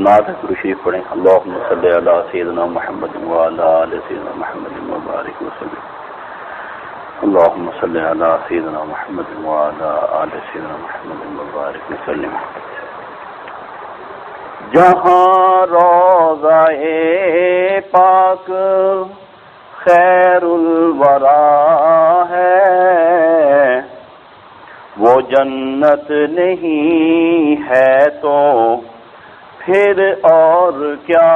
نعت شریف پڑھیں. اللہم صلی علی سیدنا محمد وعلی آل سیدنا محمد وبارک وسلم. اللہم صلی علی سیدنا محمد وعلی آل سیدنا محمد وبارک وسلم. جہاں روضہ پاک خیر الورا ہے وہ جنت نہیں ہے تو پھر اور کیا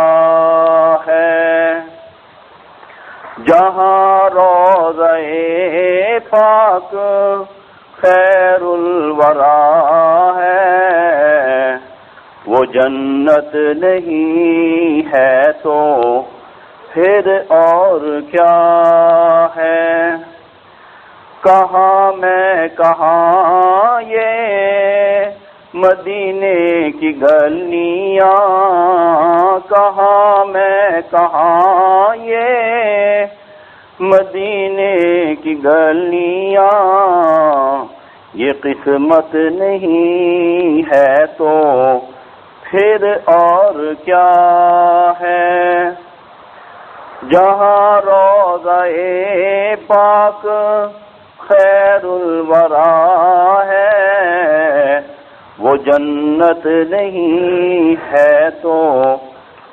ہے. جہاں روضہ پاک خیر الورا ہے وہ جنت نہیں ہے تو پھر اور کیا ہے. کہاں میں کہاں یہ مدینے کی گلیاں، کہاں میں کہاں یہ مدینے کی گلیاں، یہ قسمت نہیں ہے تو پھر اور کیا ہے. جہاں روضہ پاک خیر الورا ہے وہ جنت نہیں ہے تو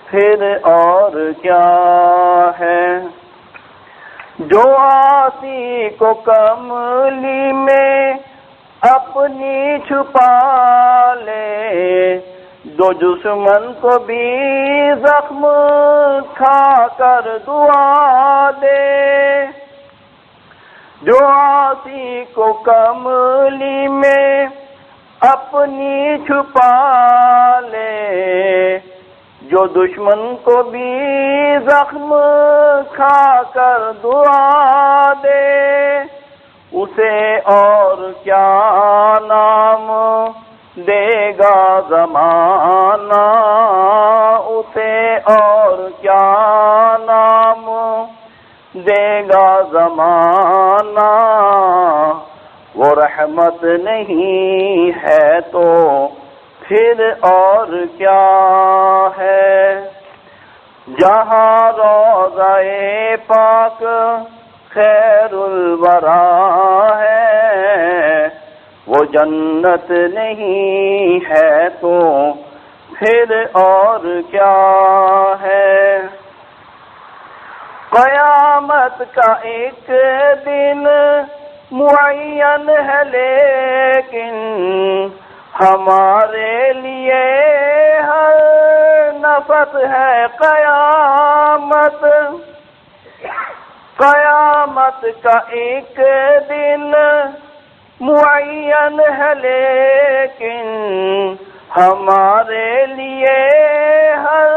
پھر اور کیا ہے. جو آسی کو کملی میں اپنی چھپا لے، جو دشمن کو بھی زخم کھا کر دعا دے. جو آسی کو کملی میں اپنی چھپا لے، جو دشمن کو بھی زخم کھا کر دعا دے، اسے اور کیا نام دے گا زمانہ، اسے اور کیا نام دے گا زمانہ. وہ رحمت نہیں ہے تو پھر اور کیا ہے. جہاں روضہ پاک خیر الورا ہے وہ جنت نہیں ہے تو پھر اور کیا ہے. قیامت کا ایک دن معین ہے لیکن ہمارے لیے ہر نفس ہے قیامت. قیامت کا ایک دن معین ہے لیکن ہمارے لیے ہر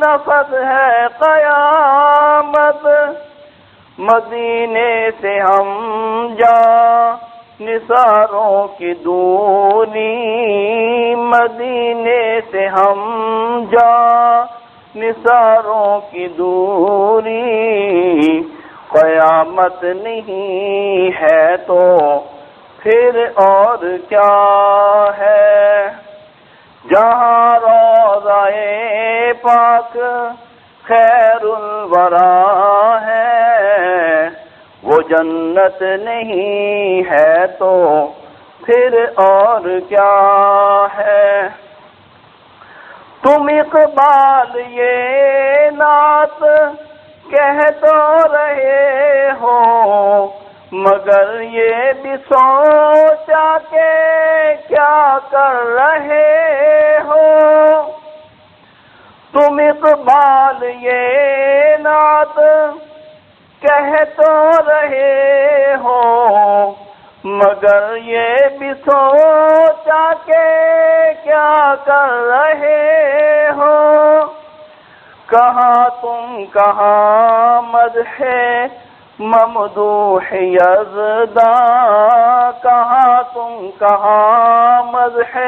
نفس ہے قیامت. مدینے سے ہم جا نثاروں کی دوری، مدینے سے ہم جا نثاروں کی دوری، قیامت نہیں ہے تو پھر اور کیا ہے. جہاں روضہ پاک خیر الورا ہے وہ جنت نہیں ہے تو پھر اور کیا ہے. تم اقبال یہ نعت کہہ تو رہے ہو مگر یہ بھی سوچا کہ کیا کر رہے ہو. تم اقبال یہ نعت کہہ تو رہے ہو مگر یہ بھی سوچا کہ کیا کر رہے ہو. کہاں تم کہاں مدح ممدوح یزداں، کہاں تم کہاں مدح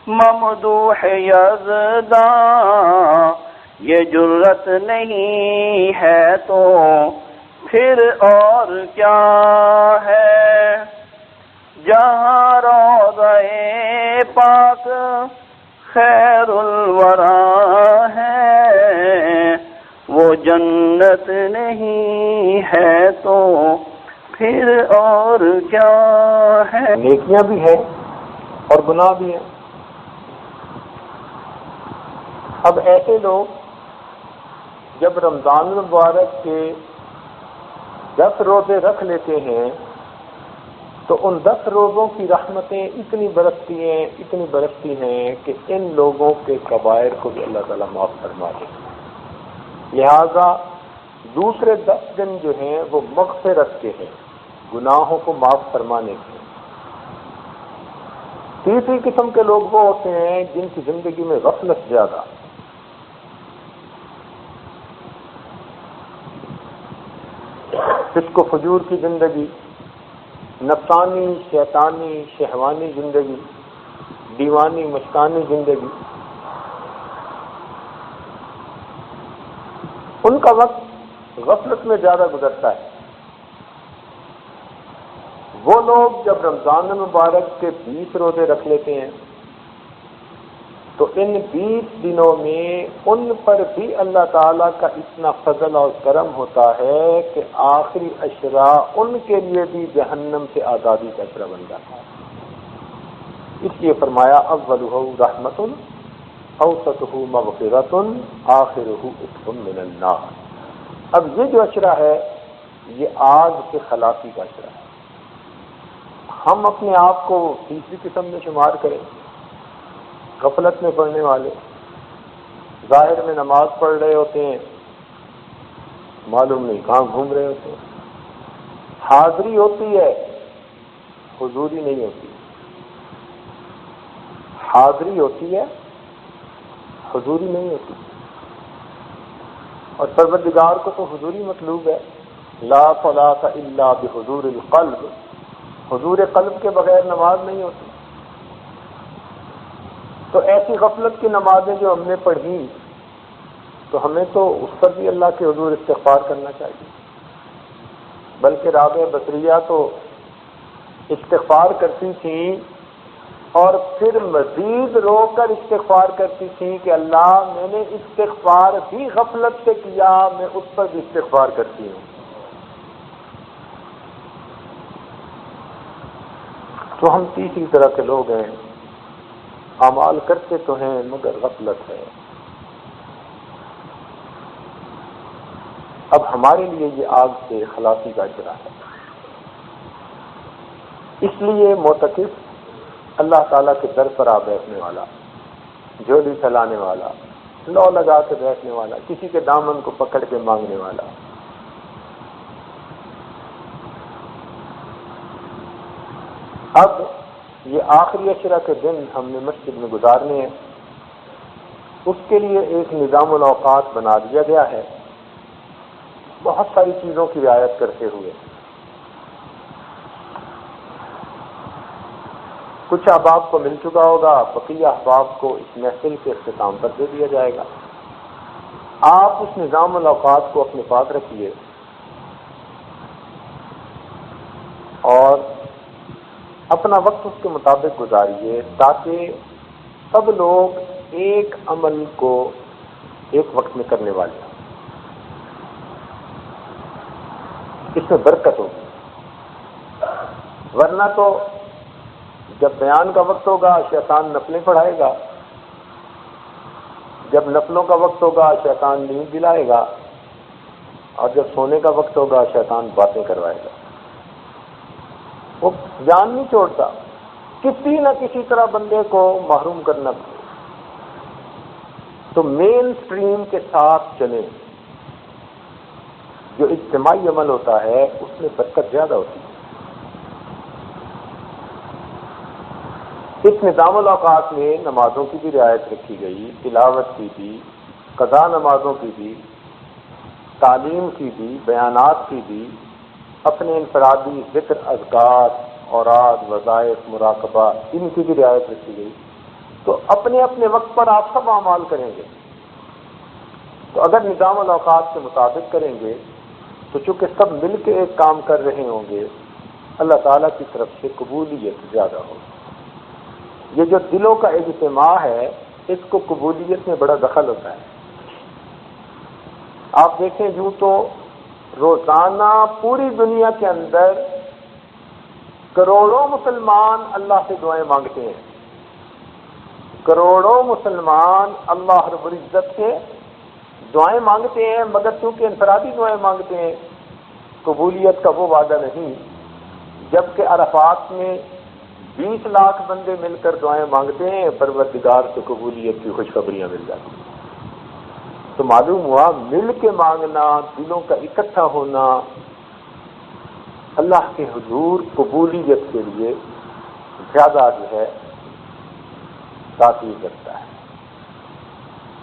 ممدوح یزداں. یہ جرت نہیں ہے تو پھر اور کیا ہے. جہاں روضہ پاک خیر الورا ہے، وہ جنت نہیں ہے تو پھر اور کیا ہے۔ نیکیاں بھی ہیں اور گناہ بھی ہیں۔ اب ایسے لوگ جب رمضان المبارک کے 10 روزے رکھ لیتے ہیں تو ان 10 روزوں کی رحمتیں اتنی برستی ہیں کہ ان لوگوں کے کبائر کو بھی اللہ تعالیٰ معاف فرما دے۔ لہذا دوسرے 10 دن جو ہیں وہ مغفرت کے ہیں، گناہوں کو معاف فرمانے کے۔ تیسری قسم کے لوگ وہ ہوتے ہیں جن کی زندگی میں غفلت زیادہ، فسق و فجور کی زندگی، نفسانی شیطانی شہوانی زندگی، دیوانی مستانی زندگی، ان کا وقت غفلت میں زیادہ گزرتا ہے۔ وہ لوگ جب رمضان المبارک کے 20 روزے رکھ لیتے ہیں تو ان 20 دنوں میں ان پر بھی اللہ تعالیٰ کا اتنا فضل اور کرم ہوتا ہے کہ آخری عشرہ ان کے لیے بھی جہنم سے آزادی کا عشرہ بن جاتا ہے۔ اس لیے فرمایا اولہ رحمت اوسطہ مغفرۃ آخرہ عتق من النار۔ اب یہ جو عشرہ ہے یہ آگ سے خلاصی کا عشرہ ہے۔ ہم اپنے آپ کو تیسری قسم میں شمار کریں، غفلت میں پڑھنے والے، ظاہر میں نماز پڑھ رہے ہوتے ہیں، معلوم نہیں کہاں گھوم رہے ہوتے ہیں، حاضری ہوتی ہے حضوری نہیں ہوتی، حاضری ہوتی ہے حضوری نہیں ہوتی، اور پروردگار کو تو حضوری مطلوب ہے۔ لا صلاۃ الا بحضور القلب، حضور قلب کے بغیر نماز نہیں ہوتی۔ تو ایسی غفلت کی نمازیں جو ہم نے پڑھی تو ہمیں تو اس پر بھی اللہ کے حضور استغفار کرنا چاہیے، بلکہ رابعہ بصریہ تو استغفار کرتی تھیں اور پھر مزید رو کر استغفار کرتی تھیں کہ اللہ میں نے استغفار بھی غفلت سے کیا، میں اس پر بھی استغفار کرتی ہوں۔ تو ہم تیسری طرح کے لوگ ہیں، اعمال کرتے تو ہیں مگر غفلت ہے۔ اب ہمارے لیے یہ آگ سے خلاصی کا عشرہ ہے۔ اس لیے معتکف اللہ تعالیٰ کے در پر آ بیٹھنے والا، جھولی پھیلانے والا، لو لگا کے بیٹھنے والا، کسی کے دامن کو پکڑ کے مانگنے والا، اب یہ آخری عشرہ کے دن ہم نے مسجد میں گزارنے ہیں، اس کے لیے ایک نظام الاوقات بنا دیا گیا ہے، بہت ساری چیزوں کی رعایت کرتے ہوئے۔ کچھ احباب کو مل چکا ہوگا، بقیہ احباب کو اس محفل کے اختتام پر دے دیا جائے گا۔ آپ اس نظام الاوقات کو اپنے پاس رکھیے اور اپنا وقت اس کے مطابق گزاریے تاکہ سب لوگ ایک عمل کو ایک وقت میں کرنے والے ہیں، اس میں برکت ہوگی۔ ورنہ تو جب بیان کا وقت ہوگا شیطان نفلیں پڑھائے گا، جب نفلوں کا وقت ہوگا شیطان نیند دلائے گا، اور جب سونے کا وقت ہوگا شیطان باتیں کروائے گا۔ وہ جان نہیں چھوڑتا، کسی نہ کسی طرح بندے کو محروم کرنا پڑے۔ تو مین سٹریم کے ساتھ چلیں، جو اجتماعی عمل ہوتا ہے اس میں برکت زیادہ ہوتی ہے۔ اس نظام الاوقات میں نمازوں کی بھی رعایت رکھی گئی، تلاوت کی بھی، قضا نمازوں کی بھی، تعلیم کی بھی، بیانات کی بھی، اپنے انفرادی ذکر، اذکار، اوراد، وظائف، مراقبہ، ان کی بھی رعایت رکھی گئی۔ تو اپنے اپنے وقت پر آپ سب اعمال کریں گے، تو اگر نظام الاوقات کے مطابق کریں گے تو چونکہ سب مل کے ایک کام کر رہے ہوں گے، اللہ تعالیٰ کی طرف سے قبولیت زیادہ ہوگی۔ یہ جو دلوں کا اجتماع ہے اس کو قبولیت میں بڑا دخل ہوتا ہے. آپ دیکھیں یوں تو روزانہ پوری دنیا کے اندر کروڑوں مسلمان اللہ سے دعائیں مانگتے ہیں. کروڑوں مسلمان اللہ رب العزت سے دعائیں مانگتے ہیں، مگر چونکہ انفرادی دعائیں مانگتے ہیں، قبولیت کا وہ وعدہ نہیں. جبکہ عرفات میں 20 لاکھ بندے مل کر دعائیں مانگتے ہیں، پروردگار سے قبولیت کی خوشخبریاں مل جاتی ہیں. تو معلوم ہوا مل کے مانگنا، دلوں کا اکٹھا ہونا اللہ کے حضور قبولیت کے لیے زیادہ جو ہے تاثیر رکھتا ہے.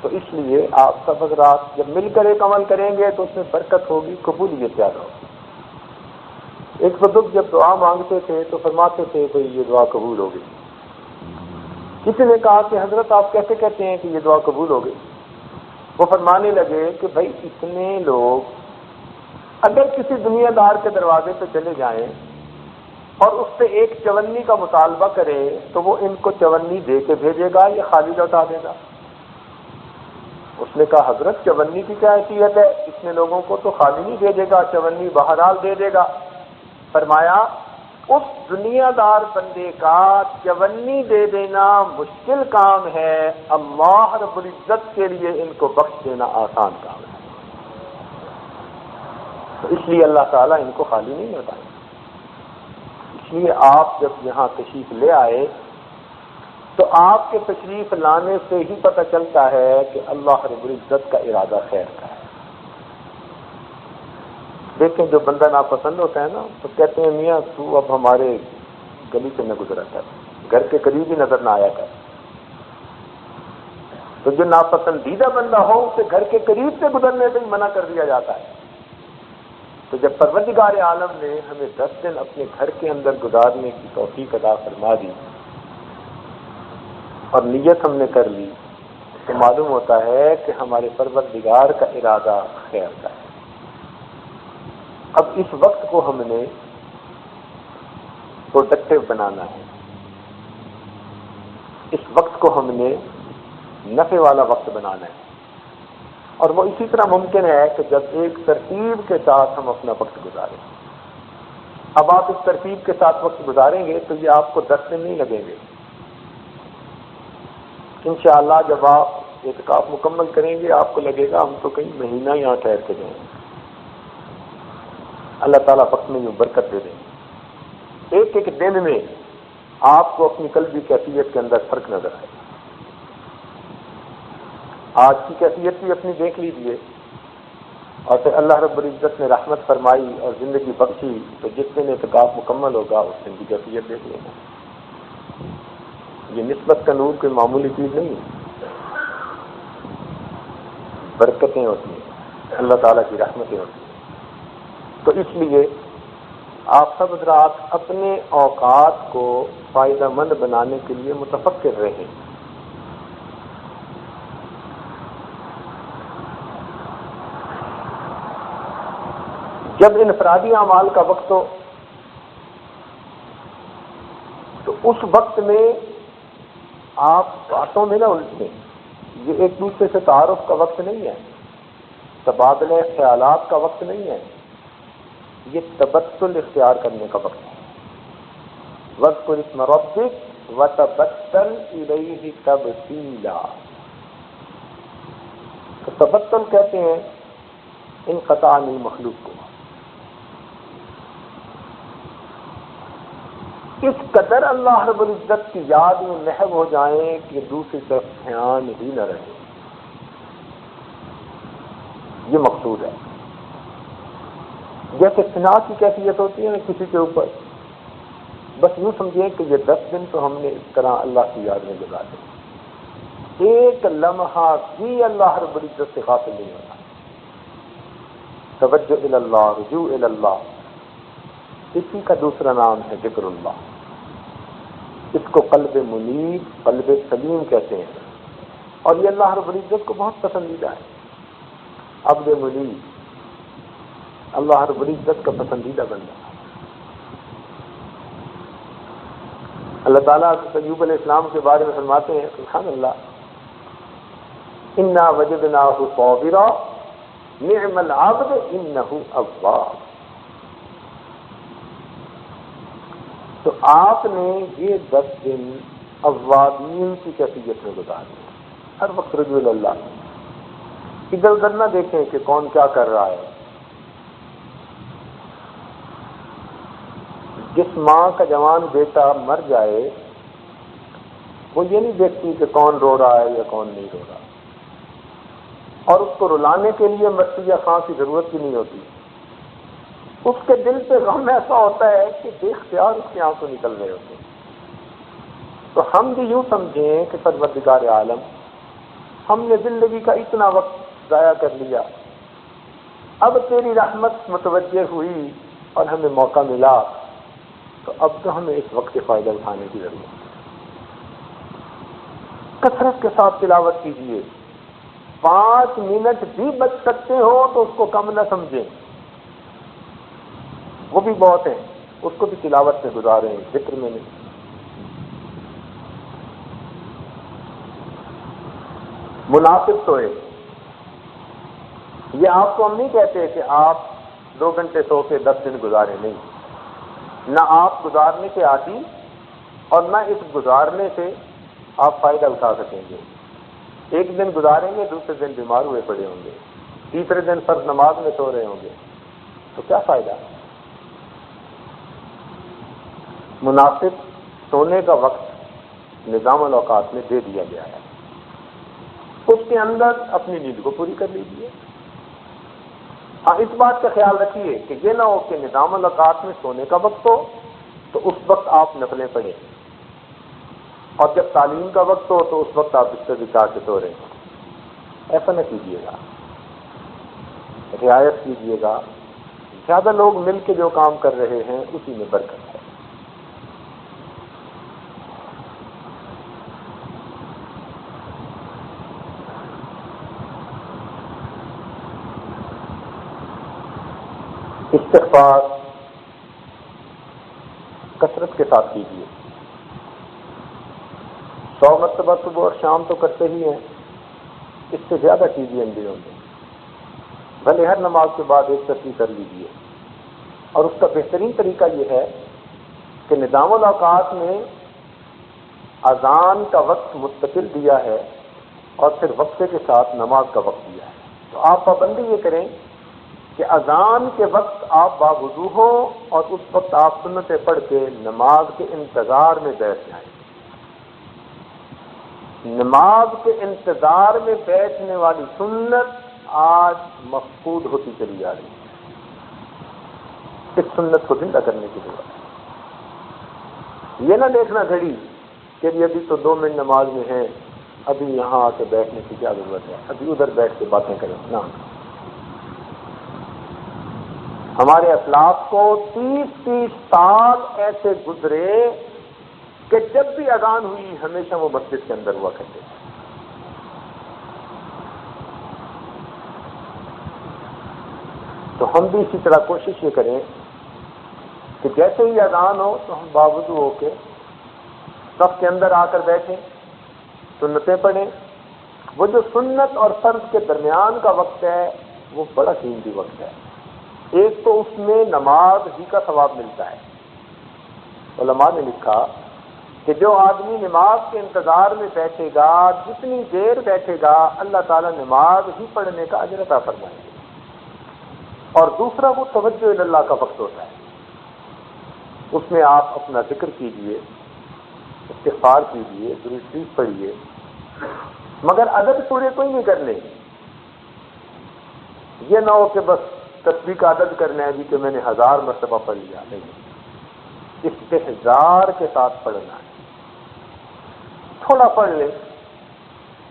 تو اس لیے آپ سب حضرات جب مل کر ایک عمل کریں گے تو اس میں برکت ہوگی، قبولیت زیادہ ہوگی. ایک بزرگ جب دعا مانگتے تھے تو فرماتے تھے کہ یہ دعا قبول ہو گئی. کسی نے کہا کہ حضرت آپ کیسے کہتے ہیں کہ یہ دعا قبول ہو گئی؟ وہ فرمانے لگے کہ بھائی اتنے لوگ اگر کسی دنیا دار کے دروازے پہ چلے جائیں اور اس سے ایک چونی کا مطالبہ کرے تو وہ ان کو چونی دے کے بھیجے گا یا خالی لوٹا دے گا؟ اس نے کہا حضرت چونی کی کیا حیثیت ہے، اتنے لوگوں کو تو خالی نہیں بھیجے گا، چونی بہرحال دے دے گا. فرمایا اس دنیا دار بندے کا چونی دے دینا مشکل کام ہے، اللہ رب العزت کے لیے ان کو بخش دینا آسان کام ہے. تو اس لیے اللہ تعالیٰ ان کو خالی نہیں ہوتا. اس لیے آپ جب یہاں تشریف لے آئے تو آپ کے تشریف لانے سے ہی پتہ چلتا ہے کہ اللہ رب العزت کا ارادہ خیر کا ہے. دیکھیں جو بندہ ناپسند ہوتا ہے نا تو کہتے ہیں میاں تو اب ہمارے گلی سے نہ گزرا کر، گھر کے قریب ہی نظر نہ آیا کر. تو جو ناپسندیدہ بندہ ہو اسے گھر کے قریب سے گزرنے سے ہی منع کر دیا جاتا ہے. تو جب پروردگار عالم نے ہمیں 10 دن اپنے گھر کے اندر گزارنے کی توفیق عطا فرما دی اور نیت ہم نے کر لی تو معلوم ہوتا ہے کہ ہمارے پروردگار کا ارادہ خیر کا ہے. اب اس وقت کو ہم نے پروڈکٹیو بنانا ہے، اس وقت کو ہم نے نفع والا وقت بنانا ہے. اور وہ اسی طرح ممکن ہے کہ جب ایک ترتیب کے ساتھ ہم اپنا وقت گزاریں. اب آپ اس ترتیب کے ساتھ وقت گزاریں گے تو یہ آپ کو 10 دن نہیں لگیں گے. انشاءاللہ جب آپ اعتکاف مکمل کریں گے آپ کو لگے گا ہم تو کئی مہینہ یہاں ٹھہر کے جائیں گے. اللہ تعالیٰ وقت میں یوں برکت دے دیں گے. ایک ایک دن میں آپ کو اپنی قلبی کیفیت کے اندر فرق نظر آئے. آج کی کیفیت بھی اپنی دیکھ لیجیے اور پھر اللہ رب العزت نے رحمت فرمائی اور زندگی بخشی تو جس دن اعتکاف مکمل ہوگا اس دن کی کیفیت دیکھ لینا. یہ نسبت کا نور کوئی معمولی چیز نہیں ہے. برکتیں ہوتی ہیں، اللہ تعالیٰ کی رحمتیں ہوتی ہیں. تو اس لیے آپ سب حضرات اپنے اوقات کو فائدہ مند بنانے کے لیے متفکر رہیں. جب انفرادی اعمال کا وقت ہو تو اس وقت میں آپ باتوں میں نہ الجھیں. یہ ایک دوسرے سے تعارف کا وقت نہیں ہے، تبادلہ خیالات کا وقت نہیں ہے، یہ تبتل اختیار کرنے کا وقت ہے. وَاذْكُرِ اسْمَ رَبِّكَ وَتَبَتَّلْ إِلَيْهِ تَبْتِيلًا. تو تبتل کہتے ہیں انقطاع عن المخلوق کو. اس قدر اللہ رب العزت کی یاد میں محو ہو جائیں کہ دوسری طرف دھیان ہی نہ رہے. یہ مقصود ہے. جیسے فنا کی کیفیت ہوتی ہے نا کسی کے اوپر، بس یوں سمجھیں کہ یہ 10 دن تو ہم نے اس طرح اللہ کی یاد میں گزارے. ایک لمحہ بھی اللہ رب العزت سے غافل نہیں ہوتا. توجہ الی اللہ، رجوع الی اللہ، اسی کا دوسرا نام ہے ذکر اللہ. اس کو قلب منیب، قلب سلیم کہتے ہیں اور یہ اللہ رب العزت کو بہت پسندیدہ ہے. عبد منیب اللہ رب العزت کا پسندیدہ بندہ. اللہ تعالیٰ ایوب علیہ السلام کے بارے میں فرماتے ہیں سبحان اللہ انا وجدناہ صابرا نعم العبد انہ اواب. تو آپ نے یہ 10 دن اوابین کی کیفیت میں گزارے، ہر وقت رجوع اللہ، ادھر ادھر نہ دیکھیں کہ کون کیا کر رہا ہے. جس ماں کا جوان بیٹا مر جائے وہ یہ نہیں دیکھتی کہ کون رو رہا ہے یا کون نہیں رو رہا، اور اس کو رلانے کے لیے مرثی یا خاں کی ضرورت بھی نہیں ہوتی. اس کے دل پہ غم ایسا ہوتا ہے کہ بے اختیار اس کے آنسو نکل رہے ہوتے ہیں. تو ہم بھی یوں سمجھیں کہ پروردگار عالم، ہم نے زندگی کا اتنا وقت ضائع کر لیا، اب تیری رحمت متوجہ ہوئی اور ہمیں موقع ملا، تو اب تو ہمیں اس وقت کے فائدہ اٹھانے کی ضرورت ہے. کثرت کے ساتھ تلاوت کیجیے. 5 منٹ بھی بچ سکتے ہو تو اس کو کم نہ سمجھیں، وہ بھی بہت ہیں، اس کو بھی تلاوت میں گزاریں، ذکر میں نہیں. مناسب سوئے. یہ آپ کو ہم نہیں کہتے کہ آپ 2 گھنٹے سو کے 10 دن گزاریں، نہیں. نہ آپ گزارنے کے عادی اور نہ اس گزارنے سے آپ فائدہ اٹھا سکیں گے. ایک دن گزاریں گے، دوسرے دن بیمار ہوئے پڑے ہوں گے، تیسرے دن فرض نماز میں سو رہے ہوں گے، تو کیا فائدہ. مناسب سونے کا وقت نظام الاوقات میں دے دیا گیا ہے، اس کے اندر اپنی نیند کو پوری کر لیجیے. ہاں اس بات کا خیال رکھیے کہ یہ نہ ہو کہ نظام الاوقات میں سونے کا وقت ہو تو اس وقت آپ نفلیں پڑھیں، اور جب تعلیم کا وقت ہو تو اس وقت آپ اس سے بچا کے سو رہے ہیں. ایسا نہ کیجیے گا، رعایت کیجیے گا. زیادہ لوگ مل کے جو کام کر رہے ہیں اسی میں برکت ہے. استغفار کثرت کے ساتھ کیجیے. 100 مرتبہ صبح اور شام تو کرتے ہی ہیں، اس سے زیادہ کیجیے ان دنوں میں. بھلے ہر نماز کے بعد ایک تسبیح کر لیجیے. اور اس کا بہترین طریقہ یہ ہے کہ نظام الاوقات میں اذان کا وقت مستقل دیا ہے اور پھر وقفے کے ساتھ نماز کا وقت دیا ہے. تو آپ پابندی یہ کریں کہ اذان کے وقت آپ باوضو ہوں اور اس وقت آپ سنتیں پڑھ کے نماز کے انتظار میں بیٹھ جائیں. نماز کے انتظار میں بیٹھنے والی سنت آج مفقود ہوتی چلی جا رہی ہے. اس سنت کو زندہ کرنے کی ضرورت ہے. یہ نہ دیکھنا گھڑی کہ ابھی تو 2 منٹ نماز میں ہیں، ابھی یہاں آ کے بیٹھنے کی کیا ضرورت ہے، ابھی ادھر بیٹھ کے باتیں کریں. نہ، ہمارے اسلاف کو 30 سال ایسے گزرے کہ جب بھی اذان ہوئی ہمیشہ وہ مسجد کے اندر ہوا کرتے تھے. تو ہم بھی اسی طرح کوشش یہ کریں کہ جیسے ہی اذان ہو تو ہم باوضو ہو کے صف کے اندر آ کر بیٹھیں، سنتیں پڑھیں. وہ جو سنت اور فرض کے درمیان کا وقت ہے وہ بڑا قیمتی وقت ہے. ایک تو اس میں نماز ہی کا ثواب ملتا ہے. علماء نے لکھا کہ جو آدمی نماز کے انتظار میں بیٹھے گا، جتنی دیر بیٹھے گا اللہ تعالیٰ نماز ہی پڑھنے کا اجر عطا فرمائیں گے. اور دوسرا وہ توجہ اللہ کا وقت ہوتا ہے، اس میں آپ اپنا ذکر کیجئے، استغفار کیجئے، درود شریف پڑھیے. مگر عدد پورے کوئی نہیں کرنے. یہ نہ ہو کہ بس تسبیح کا عدد کرنا ہے جی کہ میں نے 1000 مرتبہ پڑھ لیا. نہیں، استحضار کے ساتھ پڑھنا ہے. تھوڑا پڑھ لیں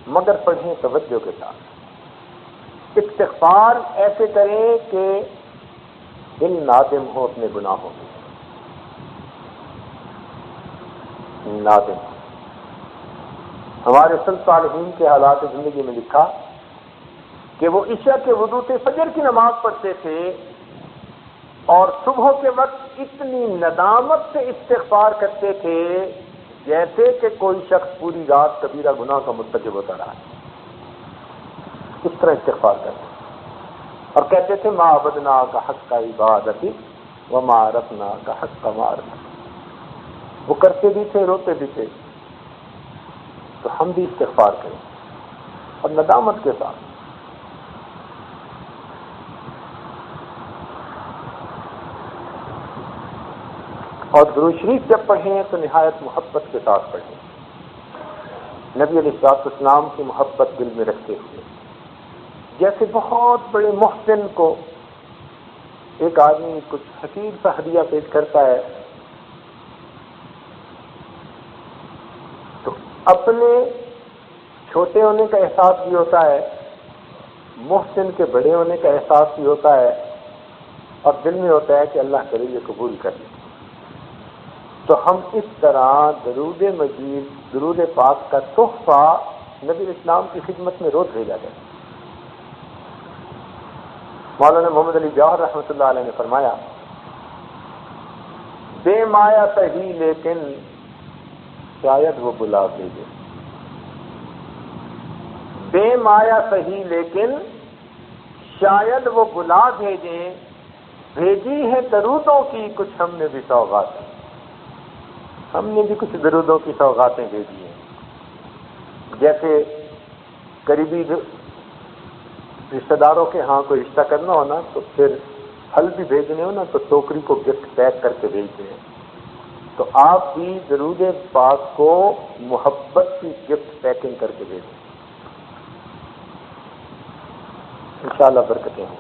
مگر پڑھیں توجہ کے ساتھ. استغفار ایسے کریں کہ دل نادم ہو اپنے گناہوں میں، نادم. ہمارے سلف صالحین کے حالات زندگی میں لکھا کہ وہ عشاء کے وضو سے فجر کی نماز پڑھتے تھے اور صبح کے وقت اتنی ندامت سے استغفار کرتے تھے جیسے کہ کوئی شخص پوری رات کبیرہ گناہ کا مرتکب ہوتا رہا ہے. اس طرح استغفار کرتے اور کہتے تھے ما عبدنا کا حق کا عبادتی وما عرفنا کا حق کا معرفت. وہ کرتے بھی تھے، روتے بھی تھے. تو ہم بھی استغفار کریں اور ندامت کے ساتھ. اور درود شریف جب پڑھیں تو نہایت محبت کے ساتھ پڑھیں، نبی علیہ الصلوۃ والسلام کی محبت دل میں رکھتے ہوئے. جیسے بہت بڑے محسن کو ایک آدمی کچھ حقیر سا ہدیہ پیش کرتا ہے تو اپنے چھوٹے ہونے کا احساس بھی ہوتا ہے، محسن کے بڑے ہونے کا احساس بھی ہوتا ہے، اور دل میں ہوتا ہے کہ اللہ کرے یہ قبول کر لے. تو ہم اس طرح درود مجید، درود پاک کا تحفہ نبی اسلام کی خدمت میں روز بھیجا گیا. مولانا محمد علی جوہر رحمۃ اللہ علیہ نے فرمایا، بے مایا تہی لیکن شاید وہ بلا بھیجے. بے مایا تہی لیکن شاید وہ بلا بھیجیں، بھیجی ہے درودوں کی کچھ ہم نے بھی سوغاتیں. ہم نے بھی کچھ درودوں کی سوغاتیں بھیجی ہیں. جیسے قریبی رشتہ داروں کے ہاں کوئی رشتہ کرنا ہونا تو پھر پھل بھی بھیجنے ہو نا تو ٹوکری کو گفٹ پیک کر کے بھیجتے ہیں. تو آپ بھی درود پاک کو محبت کی گفٹ پیکنگ کر کے بھیجیں، انشاءاللہ برکتیں ہوں.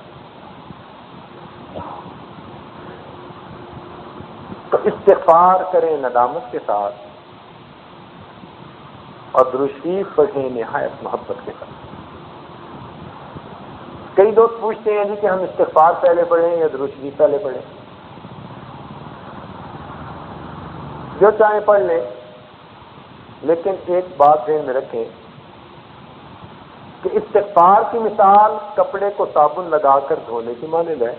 تو استغفار کریں ندامت کے ساتھ اور درود شریف پڑھیں نہایت محبت کے ساتھ. کئی دوست پوچھتے ہیں جی کہ ہم استغفار پہلے پڑھیں یا درود شریف پہلے پڑھیں. جو چاہیں پڑھ لیں، لیکن ایک بات ذہن میں رکھیں کہ استغفار کی مثال کپڑے کو صابن لگا کر دھونے کی مانند ہے،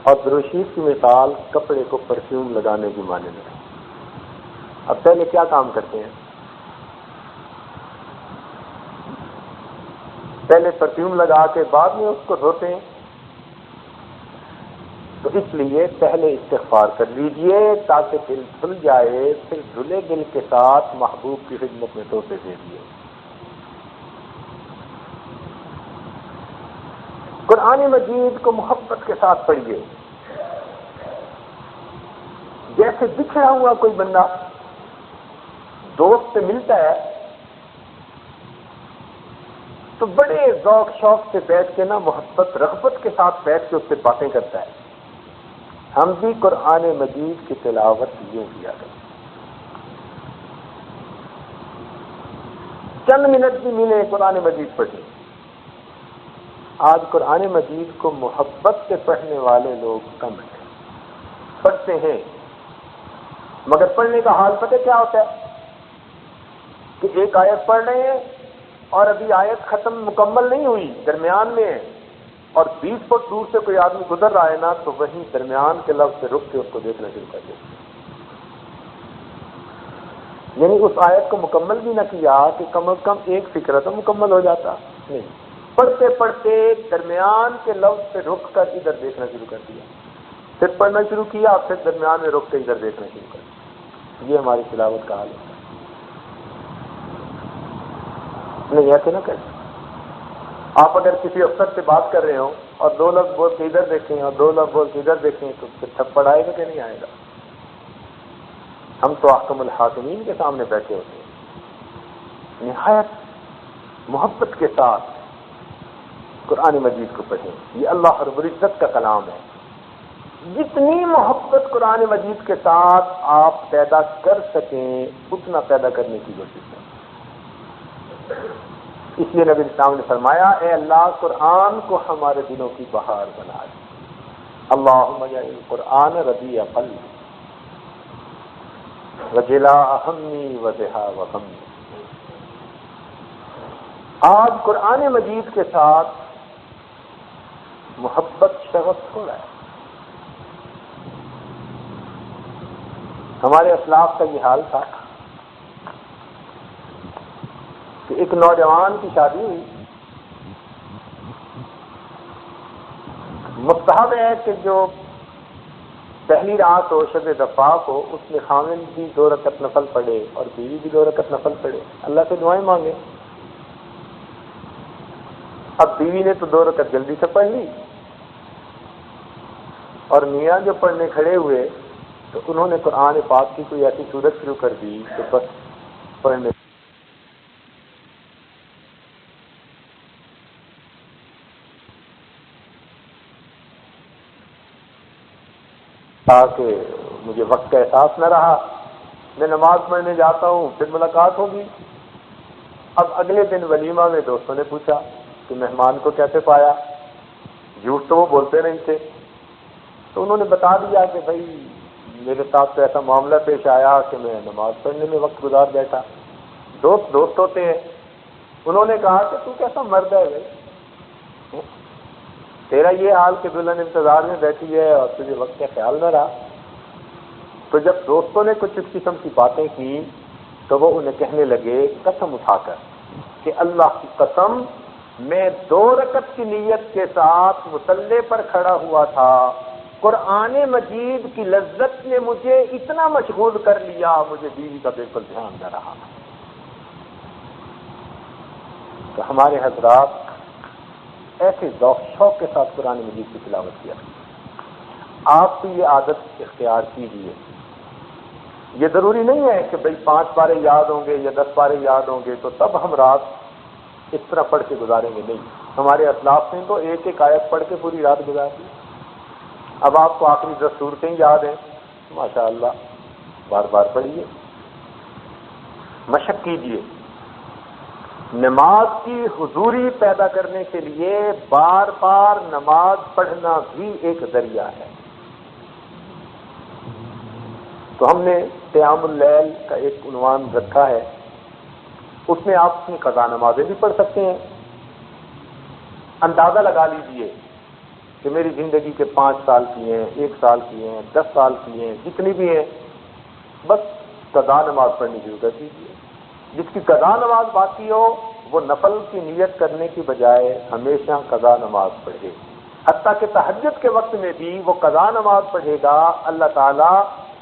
اور درود شریف کی مثال کپڑے کو پرفیوم لگانے کی مانند ہے. اب پہلے کیا کام کرتے ہیں؟ پہلے پرفیوم لگا کے بعد میں اس کو دھوتے ہیں. تو اس لیے پہلے استغفار کر لیجئے تاکہ دل دھل جائے، پھر دھلے دل کے ساتھ محبوب کی خدمت میں تحفے دے دیے. قرآن مجید کو محبت کے ساتھ پڑھیے. جیسے بچھڑا ہوا کوئی بندہ دوست سے ملتا ہے تو بڑے ذوق شوق سے بیٹھ کے نا محبت رغبت کے ساتھ بیٹھ کے اس سے باتیں کرتا ہے. ہم بھی قرآن مجید کی تلاوت یوں کیا کریں. چند منٹ بھی ملے قرآن مجید پڑھیں. آج قرآن مجید کو محبت سے پڑھنے والے لوگ کم ہیں. پڑھتے ہیں مگر پڑھنے کا حال پتہ کیا ہوتا ہے کہ ایک آیت پڑھ رہے ہیں اور ابھی آیت ختم مکمل نہیں ہوئی، درمیان میں ہے، اور 20 فٹ دور سے کوئی آدمی گزر رہا ہے نا تو وہیں درمیان کے لفظ سے رک کے اس کو دیکھنا شروع کر دیتے. یعنی اس آیت کو مکمل بھی نہ کیا کہ کم از کم ایک فکرہ تو مکمل ہو جاتا نہیں. پڑھتے پڑھتے درمیان کے لفظ سے رک کر ادھر دیکھنا شروع کر دیا، پھر پڑھنا شروع کیا، پھر درمیان میں رک کے ادھر دیکھنا شروع کر دیا. یہ ہماری تلاوت کا حال ہے. نہیں ایسے نہ کریں. آپ اگر کسی افسر سے بات کر رہے ہوں اور 2 لفظ بول کے ادھر دیکھیں اور 2 لفظ بول کے ادھر دیکھیں تو پھر تھپڑ آئے گا کہ نہیں آئے گا؟ ہم تو احکم الحاکمین کے سامنے بیٹھے ہوتے ہیں. نہایت محبت کے ساتھ قرآن مجید کو پڑھیں. یہ اللہ رب العزت کا کلام ہے. جتنی محبت قرآن مجید کے ساتھ آپ پیدا کر سکیں اتنا پیدا کرنے کی کوشش کریں. اس لیے نبی اسلام نے فرمایا، اے اللہ قرآن کو ہمارے دلوں کی بہار بنا دے. اللہم اجعل القرآن ربیع قلبی وجلاء ہمی وذہاب غمی. آج قرآن مجید کے ساتھ محبت شغف ہو رہا ہے. ہمارے اسلاف کا یہ حال تھا کہ ایک نوجوان کی شادی ہوئی، مستحب ہے کہ جو پہلی رات ہو، شب دفاق ہو، اس میں خاوند بھی 2 رکعت نفل پڑھے اور بیوی بھی 2 رکعت نفل پڑھے، اللہ سے دعائیں مانگے۔ اب بیوی نے تو 2 رکعت جلدی سے پڑھ لی، اور میاں جو پڑھنے کھڑے ہوئے تو انہوں نے قرآن پاک کی کوئی ایسی صورت شروع کر دی کہ بس پڑھنے تاکہ مجھے وقت کا احساس نہ رہا، میں نماز پڑھنے جاتا ہوں، پھر ملاقات ہوگی۔ اب اگلے دن ولیمہ میں دوستوں نے پوچھا کہ مہمان کو کیسے پایا، جھوٹ تو وہ بولتے نہیں تھے، تو انہوں نے بتا دیا کہ بھائی میرے ساتھ تو ایسا معاملہ پیش آیا کہ میں نماز پڑھنے میں وقت گزار بیٹھا۔ دوست ہوتے ہیں۔ انہوں نے کہا کہ تو کیسا مرد ہے بھائی، تیرا یہ حال کہ دلہن انتظار میں بیٹھی ہے اور تجھے وقت کا خیال نہ رہا۔ تو جب دوستوں نے کچھ اس قسم کی باتیں کی تو وہ انہیں کہنے لگے قسم اٹھا کر کہ اللہ کی قسم، میں 2 رکعت کی نیت کے ساتھ مصلی پر کھڑا ہوا تھا، قرآن مجید کی لذت نے مجھے اتنا مشغول کر لیا، مجھے بیوی کا بالکل دھیان نہ رہا۔ تو ہمارے حضرات ایسے ذوق شوق کے ساتھ قرآن مجید کی تلاوت کیا، آپ بھی یہ عادت اختیار کیجیے۔ یہ ضروری نہیں ہے کہ بھئی 5 پارے یاد ہوں گے یا 10 پارے یاد ہوں گے تو تب ہم رات اس طرح پڑھ کے گزاریں گے، نہیں۔ ہمارے اسلاف نے تو ایک آیت پڑھ کے پوری رات گزار دی۔ اب آپ کو آخری 10 سورتیں یاد ہیں، ماشاء اللہ، بار بار پڑھیے، مشق کیجیے۔ نماز کی حضوری پیدا کرنے کے لیے بار بار نماز پڑھنا بھی ایک ذریعہ ہے۔ تو ہم نے قیام اللیل کا ایک عنوان رکھا ہے، اس میں آپ اپنی قضا نمازیں بھی پڑھ سکتے ہیں۔ اندازہ لگا لیجئے کہ میری زندگی کے 5 سال کی ہیں، 1 سال کی ہیں، 10 سال کی ہیں، جتنی بھی ہیں، بس قضا نماز پڑھنے کی ضرورت کیجیے۔ جس کی قضا نماز باقی ہو وہ نفل کی نیت کرنے کی بجائے ہمیشہ قضا نماز پڑھے، حتیٰ کہ تہجد کے وقت میں بھی وہ قضا نماز پڑھے گا، اللہ تعالیٰ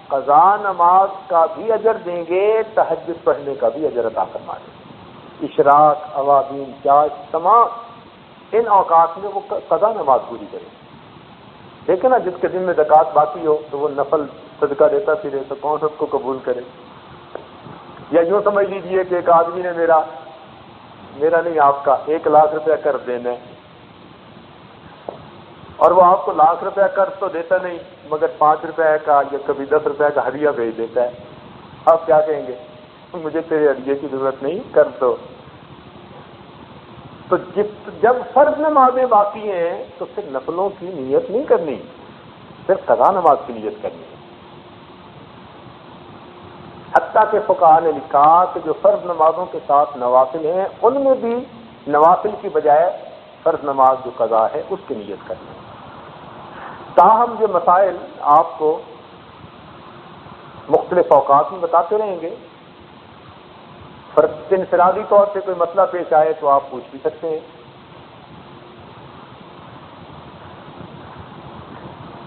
قضا نماز کا بھی اجر دیں گے، تہجد پڑھنے کا بھی اجر عطا فرما دیں گے۔ اشراق، اوابین، چاش، تمام ان اوقات میں وہ قضا نماز پوری کرے۔ دیکھیں نا، جس کے دن میں زکوٰۃ باقی ہو تو وہ نفل صدقہ دیتا پھرے تو کون سب کو قبول کرے؟ یا یوں سمجھ لیجئے کہ ایک آدمی نے میرا نہیں، آپ کا 1 لاکھ روپیہ قرض دینا ہے، اور وہ آپ کو 1,00,000 روپیہ قرض تو دیتا نہیں مگر 5 روپے کا یا کبھی 10 روپے کا ہدیہ بھیج دیتا ہے۔ آپ کیا کہیں گے؟ مجھے تیرے ہدیے کی ضرورت نہیں، قرض دو۔ تو جب فرض نمازیں باقی ہیں تو پھر نفلوں کی نیت نہیں کرنی، صرف قضا نماز کی نیت کرنی ہے۔ حتیٰ کہ فقہاء نے لکھا کہ جو فرض نمازوں کے ساتھ نوافل ہیں ان میں بھی نوافل کی بجائے فرض نماز جو قضا ہے اس کی نیت کرنی ہے۔ تاہم یہ مسائل آپ کو مختلف اوقات میں بتاتے رہیں گے، انفرادی طور سے کوئی مسئلہ پیش آئے تو آپ پوچھ بھی سکتے ہیں۔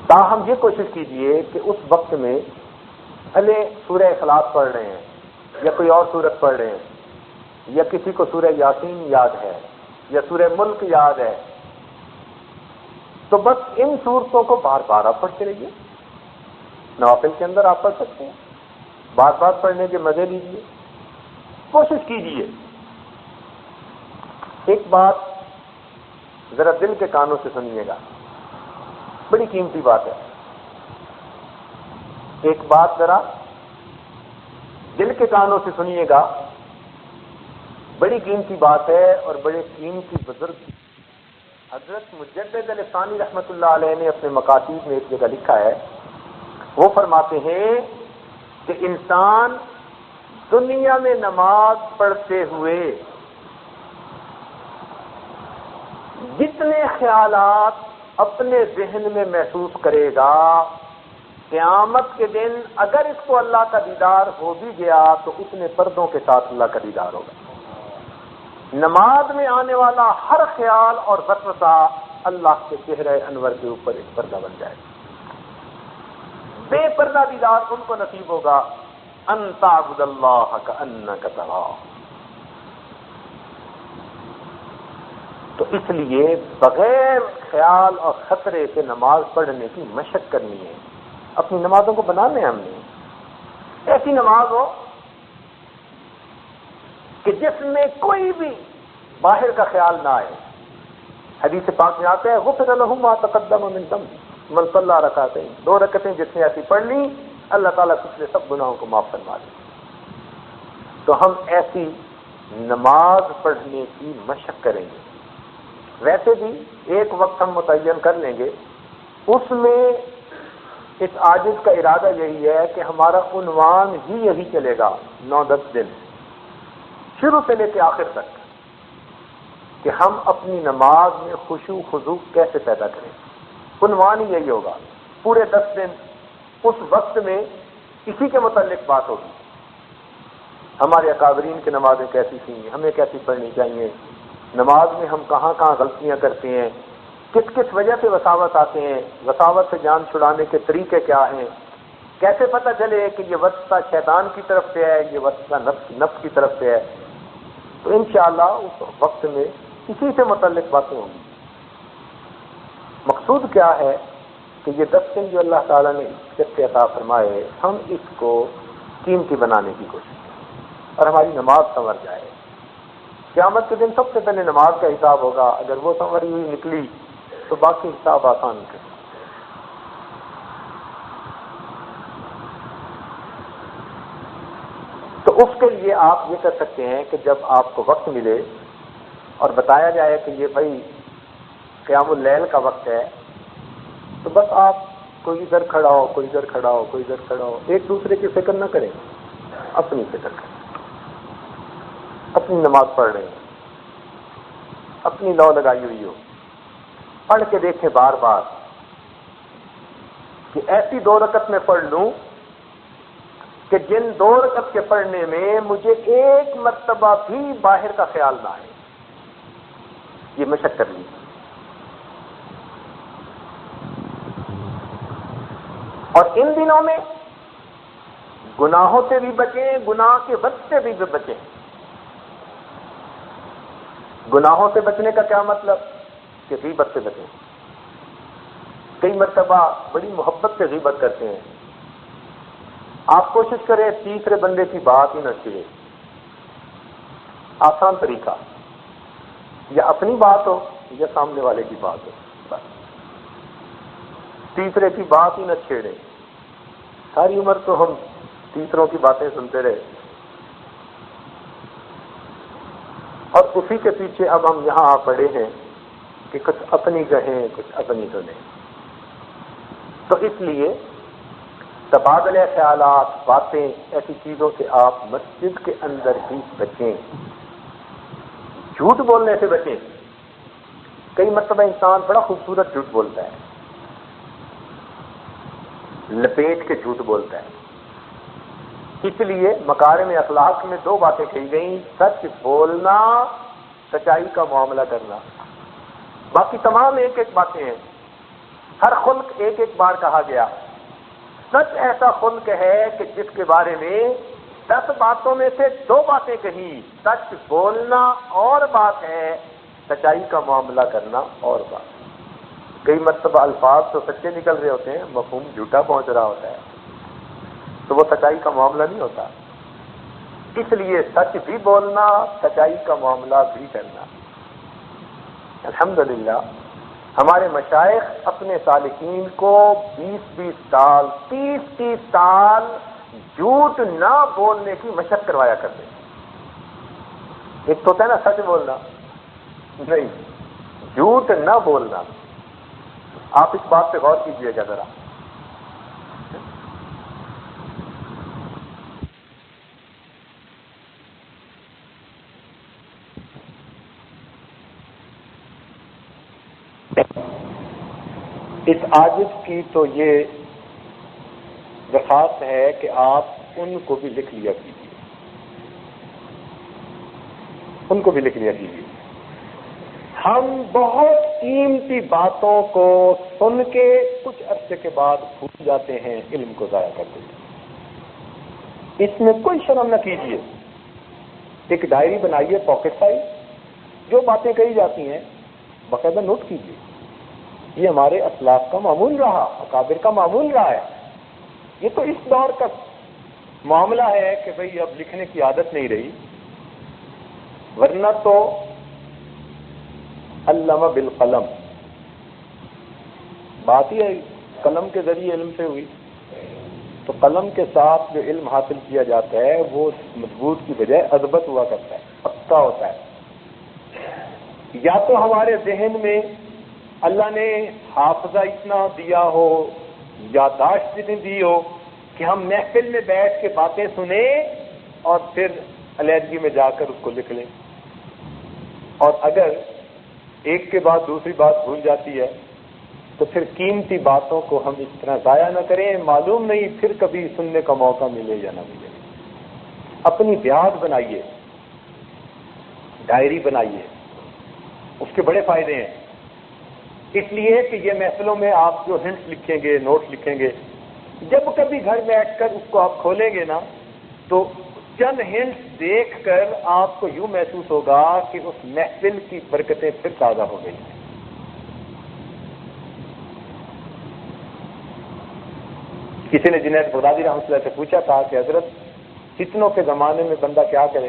تاہم یہ کوشش کیجئے کہ اس وقت میں بھلے سورہ اخلاص پڑھ رہے ہیں یا کوئی اور سورت پڑھ رہے ہیں یا کسی کو سورہ یاسین یاد ہے یا سورہ ملک یاد ہے، تو بس ان صورتوں کو بار بار آپ پڑھتے رہیے۔ نوافل کے اندر آپ پڑھ سکتے ہیں، بار بار پڑھنے کے مزے لیجیے، کوشش کیجیے۔ ایک بات ذرا دل کے کانوں سے سنیے گا، بڑی قیمتی بات ہے۔ ایک بات ذرا دل کے کانوں سے سنیے گا، بڑی قیمتی بات ہے اور بڑے قیمتی بزرگ حضرت مجدد الثانی رحمۃ اللہ علیہ نے اپنے مقاصد میں ایک جگہ لکھا ہے، وہ فرماتے ہیں کہ انسان دنیا میں نماز پڑھتے ہوئے جتنے خیالات اپنے ذہن میں محسوس کرے گا، قیامت کے دن اگر اس کو اللہ کا دیدار ہو بھی گیا تو اتنے پردوں کے ساتھ اللہ کا دیدار ہوگا۔ نماز میں آنے والا ہر خیال اور وسوسہ اللہ کے چہرے انور کے اوپر ایک پردہ بن جائے. بے پردہ دیدار ان کو نصیب ہوگا. ان تعبد اللہ کأنک تراہ. تو اس لیے بغیر خیال اور خطرے کے نماز پڑھنے کی مشق کرنی ہے. اپنی نمازوں کو بنانے ہم نے ایسی نماز ہو کہ جس میں کوئی بھی باہر کا خیال نہ آئے. حدیث پاک میں آتا ہے غفر لہ ما تقدم من ذنبہ من صلی رکعتین. 2 رکعتیں جس نے ایسی پڑھ لی اللہ تعالیٰ پچھلے سب گناہوں کو معاف فرما دے. تو ہم ایسی نماز پڑھنے کی مشق کریں گے. ویسے بھی ایک وقت ہم متعین کر لیں گے, اس میں اس عاجز کا ارادہ یہی ہے کہ ہمارا عنوان ہی یہی چلے گا 9-10 دن شروع سے لے کے آخر تک, کہ ہم اپنی نماز میں خشوع خضوع کیسے پیدا کریں. عنوان ہی یہی ہوگا. پورے 10 دن اس وقت میں اسی کے متعلق بات ہوگی. ہمارے اکابرین کی نمازیں کیسی تھیں, ہمیں کیسی پڑھنی چاہیے, نماز میں ہم کہاں کہاں غلطیاں کرتے ہیں, کس کس وجہ سے وساوس آتے ہیں, وساوس سے جان چھڑانے کے طریقے کیا ہیں, کیسے پتہ چلے کہ یہ وسوسہ شیطان کی طرف سے ہے, یہ وسوسہ نفس کی طرف سے ہے. تو انشاءاللہ اس وقت میں اسی سے متعلق باتیں ہوں گی. مقصود کیا ہے کہ یہ 10 دن جو اللہ تعالیٰ نے عزت سے عطا فرمائے, ہم اس کو قیمتی بنانے کی کوشش کریں اور ہماری نماز سنور جائے. قیامت کے دن سب سے پہلے نماز کا حساب ہوگا. اگر وہ سنوری ہوئی نکلی تو باقی حساب آسان کریں. تو اس کے لیے آپ یہ کر سکتے ہیں کہ جب آپ کو وقت ملے اور بتایا جائے کہ یہ بھائی قیام اللیل کا وقت ہے, تو بس آپ کوئی ادھر کھڑا ہو, کوئی ادھر کھڑا ہو, کوئی ادھر کھڑا ہو, ایک دوسرے کی فکر نہ کریں, اپنی فکر کریں. اپنی نماز پڑھ رہے ہیں, اپنی لو لگائی ہوئی ہو, پڑھ کے دیکھیں بار بار کہ ایسی 2 رکعت میں پڑھ لوں کہ جن 2 رکعت کے پڑھنے میں مجھے ایک مرتبہ بھی باہر کا خیال نہ آئے. یہ مشق کر لی. اور ان دنوں میں گناہوں سے بھی بچیں, گناہ کے وقت سے بھی بچیں. گناہوں سے بچنے کا کیا مطلب کہ غیبت سے بچیں. کئی مرتبہ بڑی محبت سے غیبت کرتے ہیں. آپ کوشش کریں تیسرے بندے کی بات ہی نہ چھیڑے. آسان طریقہ, یا اپنی بات ہو یا سامنے والے کی بات ہو, بس تیسرے کی بات ہی نہ چھیڑیں. ساری عمر تو ہم تیسروں کی باتیں سنتے رہے, اور اسی کے پیچھے اب ہم یہاں آ پڑے ہیں کہ کچھ اپنی کہیں کچھ اپنی سنیں. تو اس لیے تبادلہ خیالات, باتیں, ایسی چیزوں سے آپ مسجد کے اندر ہی بچیں. جھوٹ بولنے سے بچیں. کئی مرتبہ انسان بڑا خوبصورت جھوٹ بولتا ہے, لپیٹ کے جھوٹ بولتا ہے. اس لیے مکارم اخلاق میں 2 باتیں کہی گئیں, سچ بولنا, سچائی کا معاملہ کرنا. باقی تمام ایک ایک باتیں ہیں. ہر خلق ایک ایک بار کہا گیا. سچ ایسا خلق ہے کہ جس کے بارے میں 10 باتوں میں سے 2 باتیں کہی. سچ بولنا اور بات ہے, سچائی کا معاملہ کرنا اور بات. کئی مرتبہ الفاظ تو سچے نکل رہے ہوتے ہیں, مفہوم جھوٹا پہنچ رہا ہوتا ہے, تو وہ سچائی کا معاملہ نہیں ہوتا. اس لیے سچ بھی بولنا, سچائی کا معاملہ بھی کرنا. الحمدللہ ہمارے مشائخ اپنے سالکین کو 20-20 سال 30-30 سال جھوٹ نہ بولنے کی مشق کروایا کرتے. ایک تو ہوتا ہے نا سچ بولنا, نہیں جھوٹ نہ بولنا. آپ اس بات پہ غور کیجئے گا ذرا. اس عاجز کی تو یہ درخواست ہے کہ آپ ان کو بھی لکھ لیا کیجیے. ان کو بھی لکھ لیا کیجیے. ہم بہت قیمتی باتوں کو سن کے کچھ عرصے کے بعد بھول جاتے ہیں، علم کو ضائع کر دیتے ہیں. اس میں کوئی شرم نہ کیجیے. ایک ڈائری بنائیے، پاکٹ سائز، جو باتیں کہی جاتی ہیں باقاعدہ نوٹ کیجیے. یہ ہمارے اسلاف کا معمول رہا، اکابر کا معمول رہا ہے. یہ تو اس دور کا معاملہ ہے کہ بھئی اب لکھنے کی عادت نہیں رہی، ورنہ تو علم بالقلم، بات ہی ہے قلم کے ذریعے علم سے ہوئی. تو قلم کے ساتھ جو علم حاصل کیا جاتا ہے وہ مضبوط کی بجائے اضبط ہوا کرتا ہے، پکا ہوتا ہے. یا تو ہمارے ذہن میں اللہ نے حافظہ اتنا دیا ہو، یادداشت اتنی دی ہو کہ ہم محفل میں بیٹھ کے باتیں سنیں اور پھر علیحدگی میں جا کر اس کو لکھ لیں. اور اگر ایک کے بعد دوسری بات بھول جاتی ہے تو پھر قیمتی باتوں کو ہم اس طرح ضائع نہ کریں، معلوم نہیں پھر کبھی سننے کا موقع ملے یا نہ ملے. اپنی بیاض بنائیے، ڈائری بنائیے، اس کے بڑے فائدے ہیں. اس لیے کہ یہ محفلوں میں آپ جو ہنٹس لکھیں گے، نوٹ لکھیں گے، جب کبھی گھر بیٹھ کر اس کو آپ کھولیں گے نا تو چند ہنٹس دیکھ کر آپ کو یوں محسوس ہوگا کہ اس محفل کی برکتیں پھر تازہ ہو گئی. کسی نے جنید بغدادی رحمۃ اللہ سے پوچھا تھا کہ حضرت فتنوں کے زمانے میں بندہ کیا کرے؟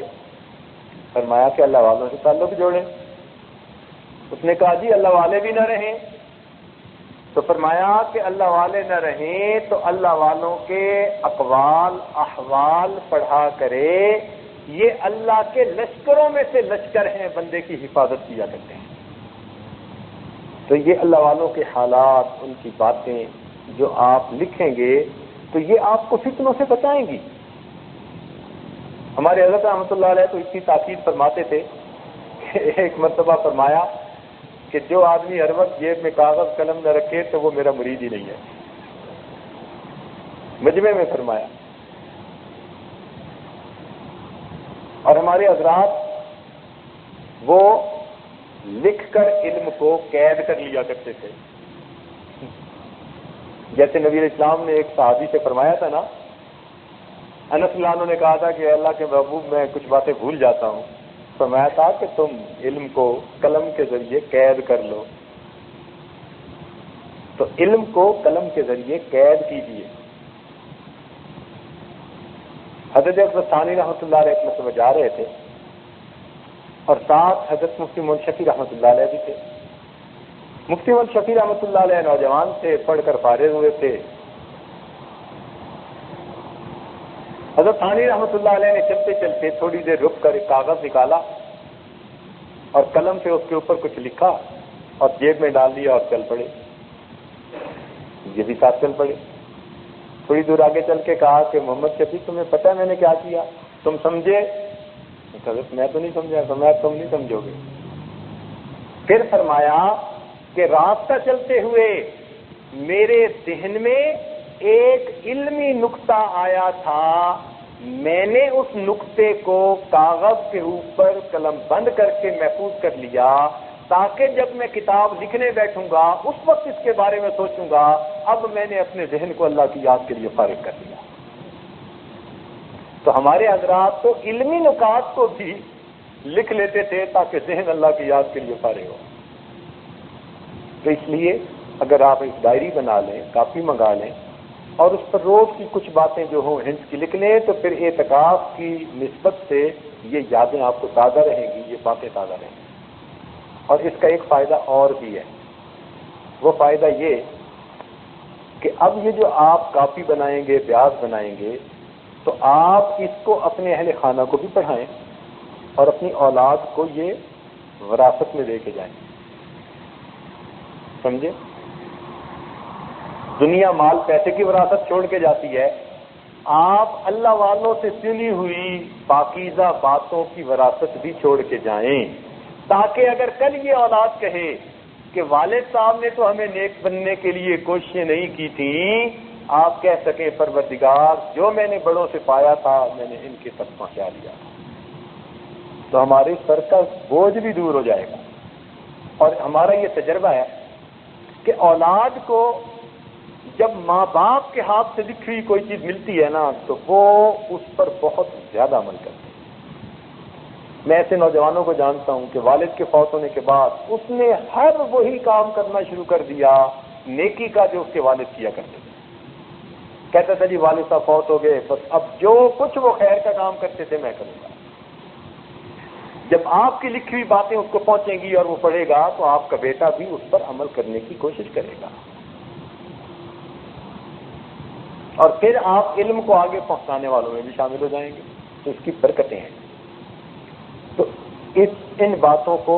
فرمایا کہ اللہ والوں سے تعلق جوڑیں. اس نے کہا جی اللہ والے بھی نہ رہیں. تو فرمایا کہ اللہ والے نہ رہیں تو اللہ والوں کے اقوال احوال پڑھا کرے. یہ اللہ کے لشکروں میں سے لشکر ہیں، بندے کی حفاظت کیا کرتے ہیں. تو یہ اللہ والوں کے حالات، ان کی باتیں جو آپ لکھیں گے تو یہ آپ کو فتنوں سے بچائیں گی. ہمارے حضرت رحمۃ اللہ علیہ تو اس کی تاکید فرماتے تھے کہ ایک مرتبہ فرمایا کہ جو آدمی ہر وقت جیب میں کاغذ قلم نہ رکھے تو وہ میرا مرید ہی نہیں ہے. مجمع میں فرمایا. اور ہمارے حضرات وہ لکھ کر علم کو قید کر لیا کرتے تھے. جیسے نبی علیہ السلام نے ایک صحابی سے فرمایا تھا نا، انس اللہ عنہ نے کہا تھا کہ اللہ کے محبوب میں کچھ باتیں بھول جاتا ہوں. فرمایا تھا کہ تم علم کو قلم کے ذریعے قید کر لو. تو علم کو قلم کے ذریعے قید کیجیے. حضرت اکبر ثانی رحمۃ اللہ علیہ ایک مرتبہ جا رہے تھے اور ساتھ حضرت مفتی محمد شفیع رحمۃ اللہ علیہ بھی تھے. مفتی محمد شفیع رحمۃ اللہ علیہ نوجوان تھے، پڑھ کر فارغ ہوئے تھے. حضرت ثانی رحمۃ اللہ علیہ نے چلتے چلتے تھوڑی دیر رک کر ایک کاغذ نکالا اور قلم سے اس کے اوپر کچھ لکھا اور جیب میں ڈال دیا اور چل پڑے. یہ بھی ساتھ چل پڑے. تھوڑی دور آگے چل کے کہا کہ محمد شفیع تمہیں پتہ ہے میں نے کیا کیا؟ تم سمجھے؟ میں تو نہیں سمجھا. فرمایا تم نہیں سمجھو گے. پھر فرمایا کہ راستہ چلتے ہوئے میرے ذہن میں ایک علمی نقطہ آیا تھا، میں نے اس نقطے کو کاغذ کے اوپر قلم بند کر کے محفوظ کر لیا تاکہ جب میں کتاب لکھنے بیٹھوں گا اس وقت اس کے بارے میں سوچوں گا. اب میں نے اپنے ذہن کو اللہ کی یاد کے لیے فارغ کر دیا. تو ہمارے حضرات تو علمی نکات کو بھی لکھ لیتے تھے تاکہ ذہن اللہ کی یاد کے لیے فارغ ہو. تو اس لیے اگر آپ ایک ڈائری بنا لیں، کاپی منگا لیں اور اس پر روز کی کچھ باتیں جو ہوں ہنٹس کی لکھ لیں تو پھر اعتکاف کی نسبت سے یہ یادیں آپ کو تازہ رہیں گی، یہ باتیں تازہ رہیں گی. اور اس کا ایک فائدہ اور بھی ہے. وہ فائدہ یہ کہ اب یہ جو آپ کاپی بنائیں گے، بیاض بنائیں گے، تو آپ اس کو اپنے اہل خانہ کو بھی پڑھائیں اور اپنی اولاد کو یہ وراثت میں دے کے جائیں. سمجھے؟ دنیا مال پیسے کی وراثت چھوڑ کے جاتی ہے، آپ اللہ والوں سے سنی ہوئی پاکیزہ باتوں کی وراثت بھی چھوڑ کے جائیں تاکہ اگر کل یہ اولاد کہے کہ والد صاحب نے تو ہمیں نیک بننے کے لیے کوششیں نہیں کی تھیں، آپ کہہ سکیں پروردگار جو میں نے بڑوں سے پایا تھا میں نے ان کے تک پہنچا دیا. تو تو ہمارے سر کا بوجھ بھی دور ہو جائے گا. اور ہمارا یہ تجربہ ہے کہ اولاد کو جب ماں باپ کے ہاتھ سے لکھی ہوئی کوئی چیز ملتی ہے نا تو وہ اس پر بہت زیادہ عمل کرتے ہیں. میں ایسے نوجوانوں کو جانتا ہوں کہ والد کے فوت ہونے کے بعد اس نے ہر وہی کام کرنا شروع کر دیا نیکی کا جو اس کے والد کیا کرتے تھے. کہتا تھا جی والد صاحب فوت ہو گئے، بس اب جو کچھ وہ خیر کا کام کرتے تھے میں کروں گا. جب آپ کی لکھی ہوئی باتیں اس کو پہنچیں گی اور وہ پڑھے گا تو آپ کا بیٹا بھی اس پر عمل کرنے کی کوشش کرے گا، اور پھر آپ علم کو آگے پہنچانے والوں میں بھی شامل ہو جائیں گے. تو اس کی برکتیں ہیں. تو ان باتوں کو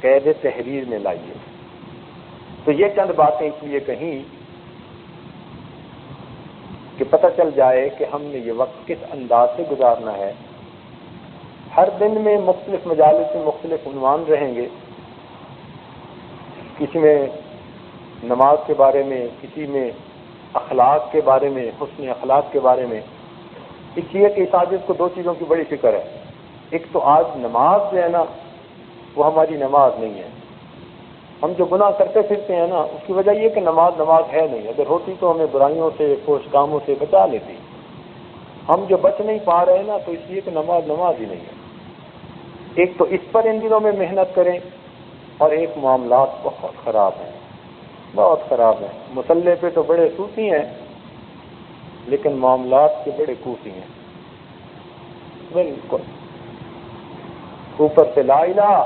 قید تحریر میں لائیے. تو یہ چند باتیں اس لیے کہیں کہ پتہ چل جائے کہ ہم نے یہ وقت کس انداز سے گزارنا ہے. ہر دن میں مختلف مجالس میں مختلف عنوان رہیں گے. کسی میں نماز کے بارے میں، کسی میں اخلاق کے بارے میں، حسن اخلاق کے بارے میں. اس لیے کہ اس عاجز کو دو چیزوں کی بڑی فکر ہے. ایک تو آج نماز جو ہے نا وہ ہماری نماز نہیں ہے. ہم جو گناہ کرتے پھرتے ہیں نا اس کی وجہ یہ کہ نماز ہے نہیں. اگر ہوتی تو ہمیں برائیوں سے، فحش کاموں سے بچا لیتی. ہم جو بچ نہیں پا رہے نا تو اس لیے کہ نماز ہی نہیں ہے. ایک تو اس پر ان دنوں میں محنت کریں، اور ایک معاملات بہت خراب ہیں، بہت خراب ہیں. مصلے پہ تو بڑے صوفی ہیں لیکن معاملات کے بڑے کوفی ہیں. بالکل اوپر سے لا الہ،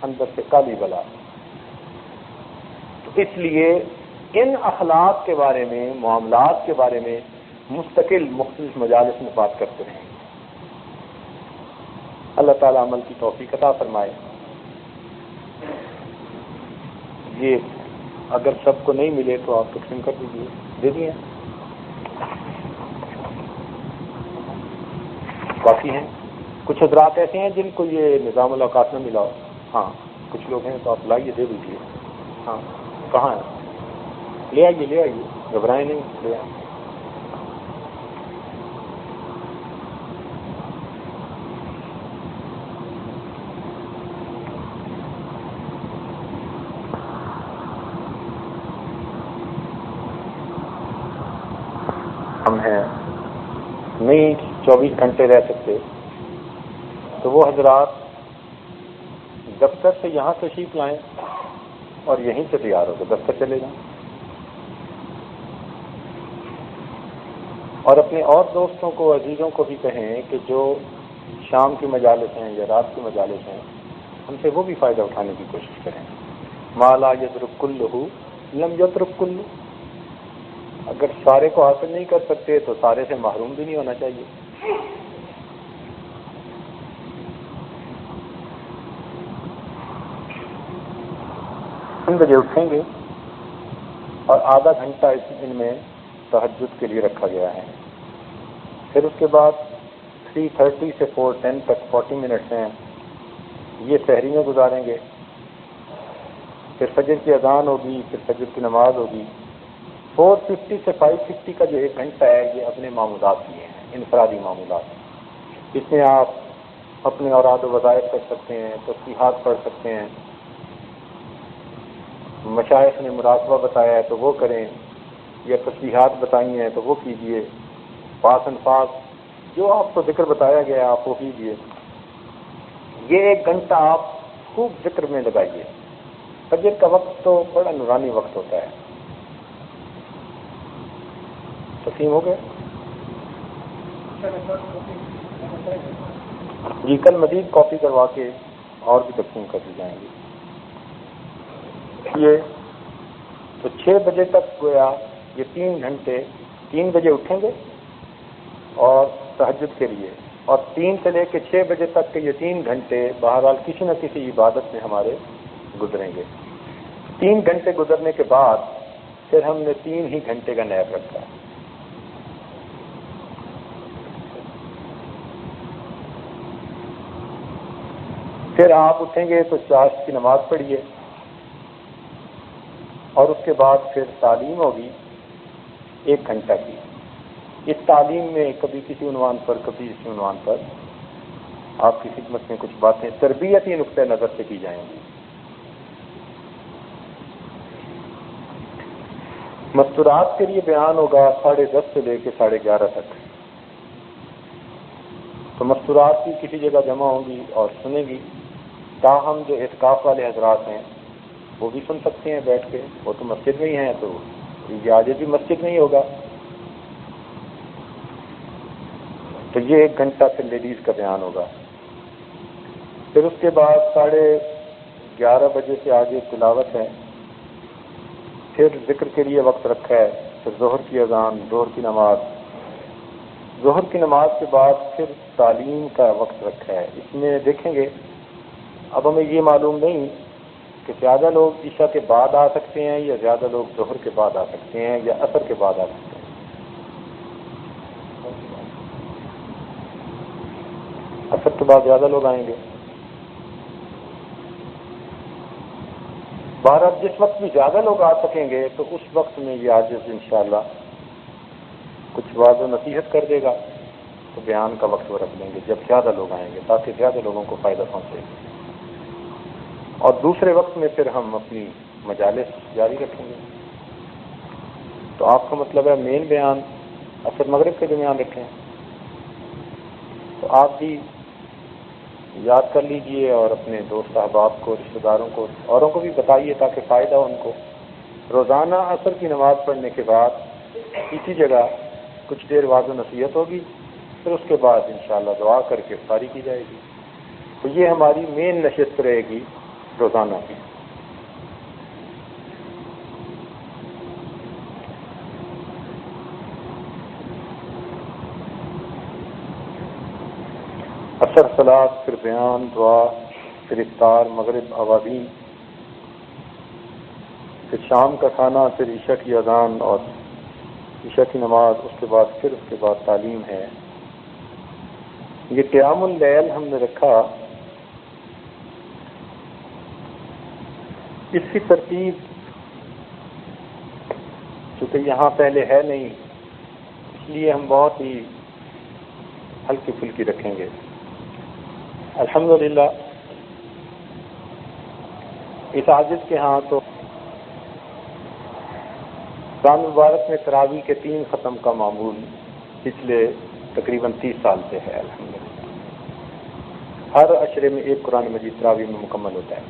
اندر سے کالی بلا. تو اس لیے ان اخلاق کے بارے میں، معاملات کے بارے میں مستقل مختلف مجالس میں بات کرتے رہیں. اللہ تعالیٰ عمل کی توفیق عطا فرمائے. یہ اگر سب کو نہیں ملے تو آپ تقسیم کر دیجیے، دے دیے. کافی ہیں. کچھ حضرات ایسے ہیں جن کو یہ نظام الاوقات میں ملا ہو. ہاں کچھ لوگ ہیں تو آپ لائیے، دے دیجیے. ہاں کہاں ہے؟ لے آئیے، لے آئیے، گھبرائیں نہیں، لے آئیے. ہم ہیں نہیں 24 گھنٹے رہ سکتے تو وہ حضرات دفتر سے یہاں تشریف لائیں اور یہیں سے تیار ہو کے دفتر چلے جائیں. اور اپنے اور دوستوں کو، عزیزوں کو بھی کہیں کہ جو شام کی مجالس ہیں یا رات کی مجالس ہیں ان سے وہ بھی فائدہ اٹھانے کی کوشش کریں. ما لا یترک کلہ لم یترک کلہ. اگر سارے کو حاصل نہیں کر سکتے تو سارے سے محروم بھی نہیں ہونا چاہیے. 3 بجے اٹھیں گے اور آدھا گھنٹہ ان میں تہجد کے لیے رکھا گیا ہے. پھر اس کے بعد 3:30 سے 4:10 تک 40 منٹس ہیں، یہ سحری میں گزاریں گے. پھر فجر کی اذان ہوگی، پھر فجر کی نماز ہوگی. 4:50 سے 5:50 کا جو 1 گھنٹہ ہے یہ اپنے معمولات کی ہیں، انفرادی معمولات. اس میں آپ اپنے اوراد و وظائف کر سکتے ہیں، تسبیحات پڑھ سکتے ہیں، مشائخ نے مراقبہ بتایا ہے تو وہ کریں، یا تسبیحات بتائی ہیں تو وہ کیجئے. پاس انفاس جو آپ کو ذکر بتایا گیا ہے آپ وہ کیجئے. یہ 1 گھنٹہ آپ خوب ذکر میں لگائیے. فجر کا وقت تو بڑا نورانی وقت ہوتا ہے. تقسیم ہو گئے جی. کل مزید کاپی کروا کے اور بھی تقسیم کر دی جائیں گی. یہ تو 6 بجے تک گویا یہ 3 گھنٹے. 3 بجے اٹھیں گے اور تہجد کے لیے، اور 3 سے لے کے 6 بجے تک کے یہ 3 گھنٹے بہرحال کسی نہ کسی عبادت میں ہمارے گزریں گے. 3 گھنٹے گزرنے کے بعد پھر ہم نے 3 ہی گھنٹے کا نیب رکھا. پھر آپ اٹھیں گے تو چاشت کی نماز پڑھیے، اور اس کے بعد پھر تعلیم ہوگی 1 گھنٹہ کی. اس تعلیم میں کبھی کسی عنوان پر، کبھی کسی عنوان پر آپ کی خدمت میں کچھ باتیں تربیتی نقطۂ نظر سے کی جائیں گی۔ مستورات کے لیے بیان ہوگا 10:30 سے لے کے 11:30 تک۔ تو مستورات بھی کسی جگہ جمع ہوں گی اور سنیں گی، تاہم جو اعتکاف والے حضرات ہیں وہ بھی سن سکتے ہیں بیٹھ کے، وہ تو مسجد میں ہی ہیں، تو یہ آج بھی مسجد میں ہی ہوگا۔ تو یہ 1 گھنٹہ پھر لیڈیز کا بیان ہوگا۔ پھر اس کے بعد 11:30 بجے سے آگے تلاوت ہے، پھر ذکر کے لیے وقت رکھا ہے، پھر ظہر کی اذان، ظہر کی نماز، ظہر کی نماز کے بعد پھر تعلیم کا وقت رکھا ہے۔ اس میں دیکھیں گے، اب ہمیں یہ معلوم نہیں کہ زیادہ لوگ عشاء کے بعد آ سکتے ہیں یا زیادہ لوگ ظہر کے بعد آ سکتے ہیں یا عصر کے بعد آ سکتے ہیں۔ عصر کے بعد زیادہ لوگ آئیں گے۔ بہرحال جس وقت بھی زیادہ لوگ آ سکیں گے تو اس وقت میں یہ عاجز انشاءاللہ کچھ واضح و نصیحت کر دے گا، تو بیان کا وقت وہ رکھ لیں گے جب زیادہ لوگ آئیں گے، تاکہ زیادہ لوگوں کو فائدہ پہنچے۔ اور دوسرے وقت میں پھر ہم اپنی مجالس جاری رکھیں گے۔ تو آپ کا مطلب ہے مین بیان عصر مغرب کے درمیان رکھیں، تو آپ بھی یاد کر لیجئے اور اپنے دوست احباب کو، رشتہ داروں کو، اوروں کو بھی بتائیے تاکہ فائدہ ہو ان کو۔ روزانہ عصر کی نماز پڑھنے کے بعد اسی جگہ کچھ دیر واضح نصیحت ہوگی، پھر اس کے بعد انشاءاللہ دعا کر کے افطاری کی جائے گی۔ تو یہ ہماری مین نشست رہے گی روزانہ کی۔ عصر صلاۃ، پھر بیان، دعا، پھر افطار، مغرب اوابین، پھر شام کا کھانا، پھر عشاء کی اذان اور عشاء کی نماز، اس کے بعد تعلیم ہے۔ یہ قیام اللیل ہم نے رکھا، اس کی ترتیب چونکہ یہاں پہلے ہے نہیں، اس لیے ہم بہت ہی ہلکی پھلکی رکھیں گے۔ الحمدللہ اس عاجز کے ہاں تو رمضان مبارک میں تراویح کے 3 ختم کا معمول پچھلے تقریباً 30 سال سے ہے۔ الحمدللہ ہر عشرے میں 1 قرآن مجید تراویح میں مکمل ہوتا ہے۔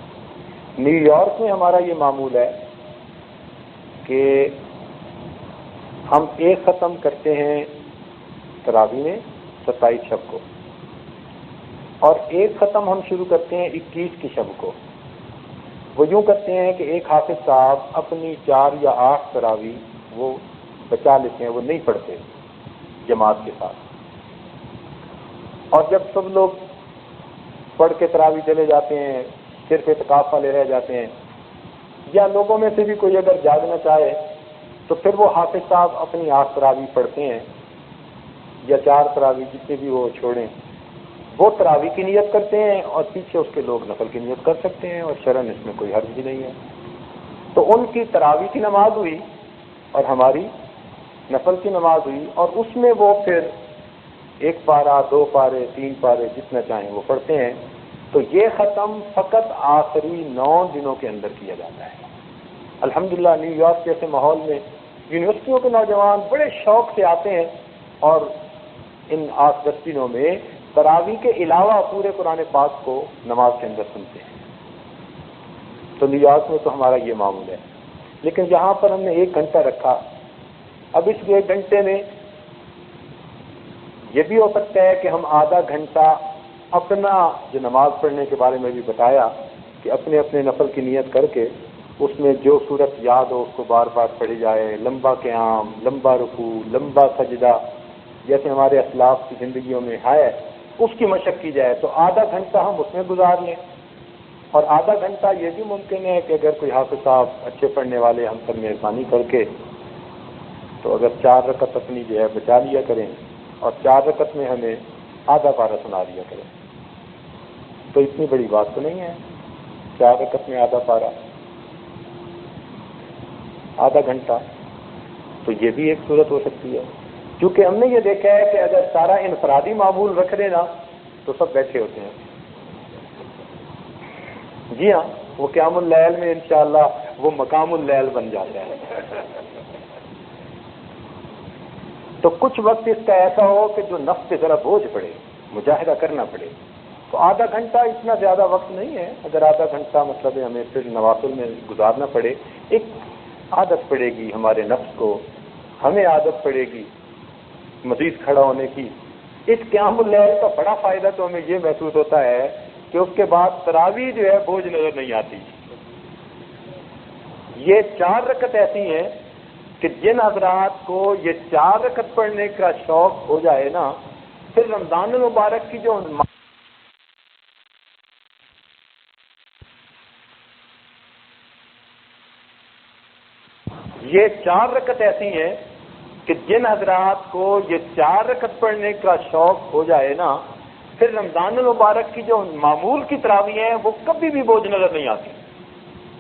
نیو یارک میں ہمارا یہ معمول ہے کہ ہم 1 ختم کرتے ہیں تراویح میں 27 شب کو، اور 1 ختم ہم شروع کرتے ہیں 21 کی شب کو۔ وہ یوں کرتے ہیں کہ ایک حافظ صاحب اپنی 4 یا 8 تراویح وہ بچا لیتے ہیں، وہ نہیں پڑھتے جماعت کے ساتھ، اور جب سب لوگ پڑھ کے تراویح چلے جاتے ہیں، صرف اعتکاف والے رہ جاتے ہیں، یا لوگوں میں سے بھی کوئی اگر جاگنا چاہے تو پھر وہ حافظ صاحب اپنی 8 تراویح پڑھتے ہیں یا 4 تراویح جتنے بھی وہ چھوڑیں، وہ تراویح کی نیت کرتے ہیں اور پیچھے اس کے لوگ نفل کی نیت کر سکتے ہیں، اور شرعاً اس میں کوئی حرج بھی نہیں ہے۔ تو ان کی تراویح کی نماز ہوئی اور ہماری نفل کی نماز ہوئی، اور اس میں وہ پھر 1 پارہ، 2 پارے، 3 پارے جتنا چاہیں وہ پڑھتے ہیں۔ تو یہ ختم فقط آخری 9 دنوں کے اندر کیا جاتا ہے۔ الحمدللہ نیو یارک جیسے ماحول میں یونیورسٹیوں کے نوجوان بڑے شوق سے آتے ہیں اور ان 8-10 دنوں میں تراویح کے علاوہ پورے قرآن پاک کو نماز کے اندر سنتے ہیں۔ تو نیو یارک میں تو ہمارا یہ معمول ہے، لیکن یہاں پر ہم نے 1 گھنٹہ رکھا۔ اب اس 1 گھنٹے میں یہ بھی ہو سکتا ہے کہ ہم آدھا گھنٹہ اپنا جو نماز پڑھنے کے بارے میں بھی بتایا کہ اپنے اپنے نفل کی نیت کر کے اس میں جو صورت یاد ہو اس کو بار بار پڑھی جائے، لمبا قیام، لمبا رکوع، لمبا سجدہ، جیسے ہمارے اسلاف کی زندگیوں میں ہے اس کی مشق کی جائے۔ تو آدھا گھنٹہ ہم اس میں گزار لیں، اور آدھا گھنٹہ یہ بھی ممکن ہے کہ اگر کوئی حافظ صاحب اچھے پڑھنے والے ہم پر مہربانی کر کے تو اگر 4 رکعت اپنی جو ہے بچا لیا کریں اور 4 رکعت میں ہمیں آدھا پارہ سنا دیا کریں، تو اتنی بڑی بات تو نہیں ہے 4 رکعت میں آدھا پارہ، آدھا گھنٹہ، تو یہ بھی ایک صورت ہو سکتی ہے۔ کیونکہ ہم نے یہ دیکھا ہے کہ اگر سارا انفرادی معمول رکھ دینا تو سب بیٹھے ہوتے ہیں. جی ہاں، وہ قیام اللیل میں انشاءاللہ وہ مقام اللیل بن جاتا ہے. تو کچھ وقت اس کا ایسا ہو کہ جو نفس پہ ذرا بوجھ پڑے، مجاہدہ کرنا پڑے. تو آدھا گھنٹہ اتنا زیادہ وقت نہیں ہے. اگر آدھا گھنٹہ مطلب ہمیں پھر نوافل میں گزارنا پڑے، ایک عادت پڑے گی ہمارے نفس کو، ہمیں عادت پڑے گی مزید کھڑا ہونے کی. اس قیام اللیل کا بڑا فائدہ تو ہمیں یہ محسوس ہوتا ہے کہ اس کے بعد تراویح جو ہے بوجھ نظر نہیں آتی. یہ 4 رکعت ایسی ہیں کہ جن حضرات کو یہ 4 رکعت پڑھنے کا شوق ہو جائے نا، پھر رمضان المبارک کی جو یہ 4 رکعت ایسی ہیں کہ جن حضرات کو یہ 4 رکعت پڑھنے کا شوق ہو جائے نا، پھر رمضان المبارک کی جو معمول کی تراویح ہیں وہ کبھی بھی بوجھ نظر نہیں آتی.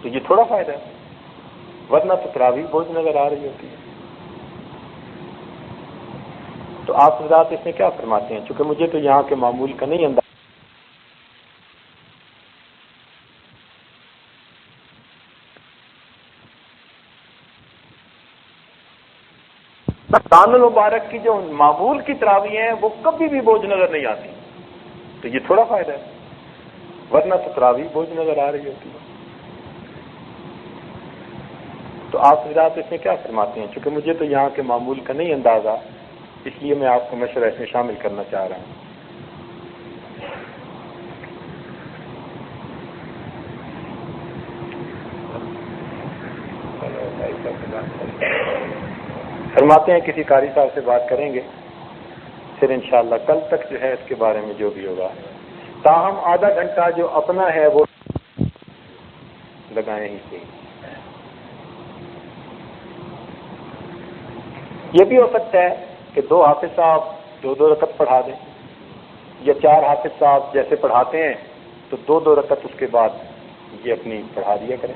تو یہ تھوڑا فائدہ ہے، ورنہ تو تراویح بوجھ نظر آ رہی ہوتی ہے. تو آپ حضرات اس میں کیا فرماتے ہیں؟ چونکہ مجھے تو یہاں کے معمول کا نہیں اندازہ. رمضان المبارک کی جو معمول کی تراویح ہیں وہ کبھی بھی بوجھ نظر نہیں آتی. تو یہ تھوڑا فائدہ ہے، ورنہ تو تراویح بوجھ نظر آ رہی ہوتی ہے. تو آپ حضرات اس میں کیا فرماتے ہیں؟ چونکہ مجھے تو یہاں کے معمول کا نہیں اندازہ، اس لیے میں آپ کو مشورہ اس میں شامل کرنا چاہ رہا ہوں. فرماتے ہیں کسی قاری صاحب سے بات کریں گے، پھر انشاءاللہ کل تک جو ہے اس کے بارے میں جو بھی ہوگا. تاہم آدھا گھنٹہ جو اپنا ہے وہ لگائیں ہی صحیح. یہ بھی ہو سکتا ہے کہ 2 حافظ صاحب 2 رکعت پڑھا دیں، یا 4 حافظ صاحب جیسے پڑھاتے ہیں تو 2 رکعت اس کے بعد یہ اپنی پڑھا دیا کریں.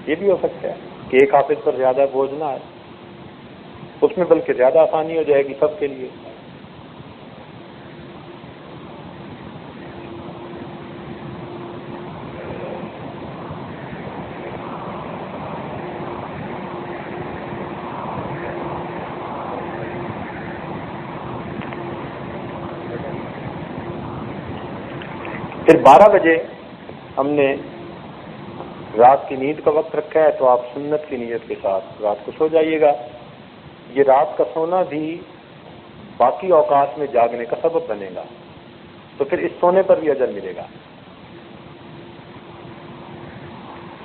یہ بھی ہو سکتا ہے کہ ایک حافظ پر زیادہ بوجھ نہ آئے، اس میں بلکہ زیادہ آسانی ہو جائے گی سب کے لیے. پھر 12 بجے ہم نے رات کی نیند کا وقت رکھا ہے، تو آپ سنت کی نیت کے ساتھ رات کو سو جائیے گا. یہ رات کا سونا بھی باقی اوقات میں جاگنے کا سبب بنے گا، تو پھر اس سونے پر بھی اجر ملے گا.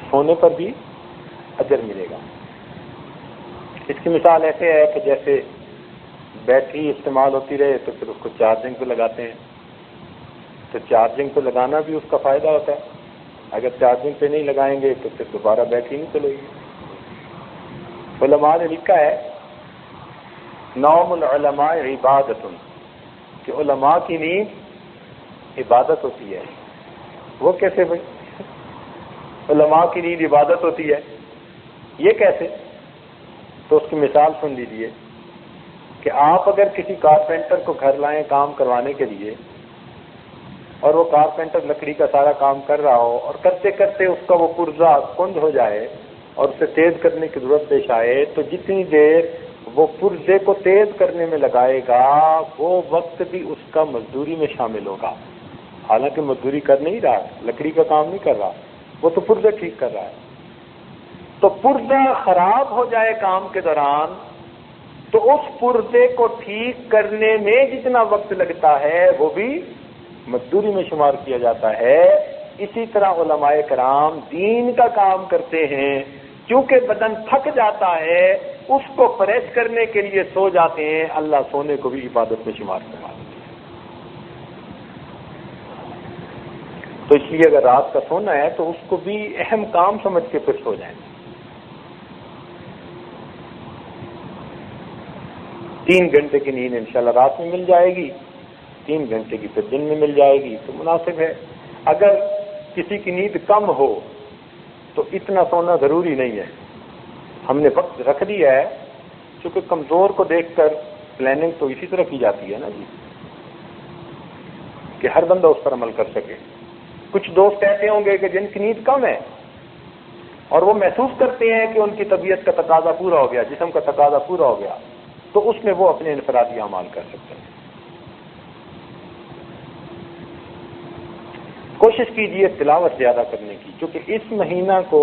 سونے پر بھی اجر ملے گا. اس کی مثال ایسے ہے کہ جیسے بیٹری استعمال ہوتی رہے تو پھر اس کو چارجنگ پہ لگاتے ہیں، تو چارجنگ پہ لگانا بھی اس کا فائدہ ہوتا ہے. اگر چارجنگ پہ نہیں لگائیں گے تو پھر دوبارہ بیٹری نہیں چلے گی. علماء نے لکھا ہے نوم العلماء عبادت، کہ علماء کی نیند عبادت ہوتی ہے. وہ کیسے بھائی؟ علماء کی نیند عبادت ہوتی ہے، یہ کیسے؟ تو اس کی مثال سن لیجیے کہ آپ اگر کسی کارپینٹر کو گھر لائیں کام کروانے کے لیے، اور وہ کارپینٹر لکڑی کا سارا کام کر رہا ہو، اور کرتے کرتے اس کا وہ پرزہ کند ہو جائے اور اسے تیز کرنے کی ضرورت پیش آئے، تو جتنی دیر وہ پرزے کو تیز کرنے میں لگائے گا وہ وقت بھی اس کا مزدوری میں شامل ہوگا. حالانکہ مزدوری کر نہیں رہا، لکڑی کا کام نہیں کر رہا، وہ تو پرزے ٹھیک کر رہا ہے. تو پرزہ خراب ہو جائے کام کے دوران، تو اس پرزے کو ٹھیک کرنے میں جتنا وقت لگتا ہے وہ بھی مزدوری میں شمار کیا جاتا ہے. اسی طرح علماء کرام دین کا کام کرتے ہیں، کیونکہ بدن تھک جاتا ہے اس کو فریش کرنے کے لیے سو جاتے ہیں. اللہ سونے کو بھی عبادت میں شمار کروا دیتے ہیں. تو اس لیے اگر رات کا سونا ہے تو اس کو بھی اہم کام سمجھ کے پھر سو جائیں. 3 گھنٹے کی نیند انشاءاللہ رات میں مل جائے گی، 3 گھنٹے کی پھر دن میں مل جائے گی، تو مناسب ہے. اگر کسی کی نیند کم ہو تو اتنا سونا ضروری نہیں ہے. ہم نے وقت رکھ دیا ہے، چونکہ کمزور کو دیکھ کر پلاننگ تو اسی طرح کی جاتی ہے نا جی. کہ ہر بندہ اس پر عمل کر سکے. کچھ دوست ایسے ہوں گے کہ جن کی نیند کم ہے اور وہ محسوس کرتے ہیں کہ ان کی طبیعت کا تقاضا پورا ہو گیا، جسم کا تقاضا پورا ہو گیا، تو اس میں وہ اپنے انفرادی اعمال کر سکتے ہیں. کوشش کیجیے تلاوت زیادہ کرنے کی، کیونکہ اس مہینہ کو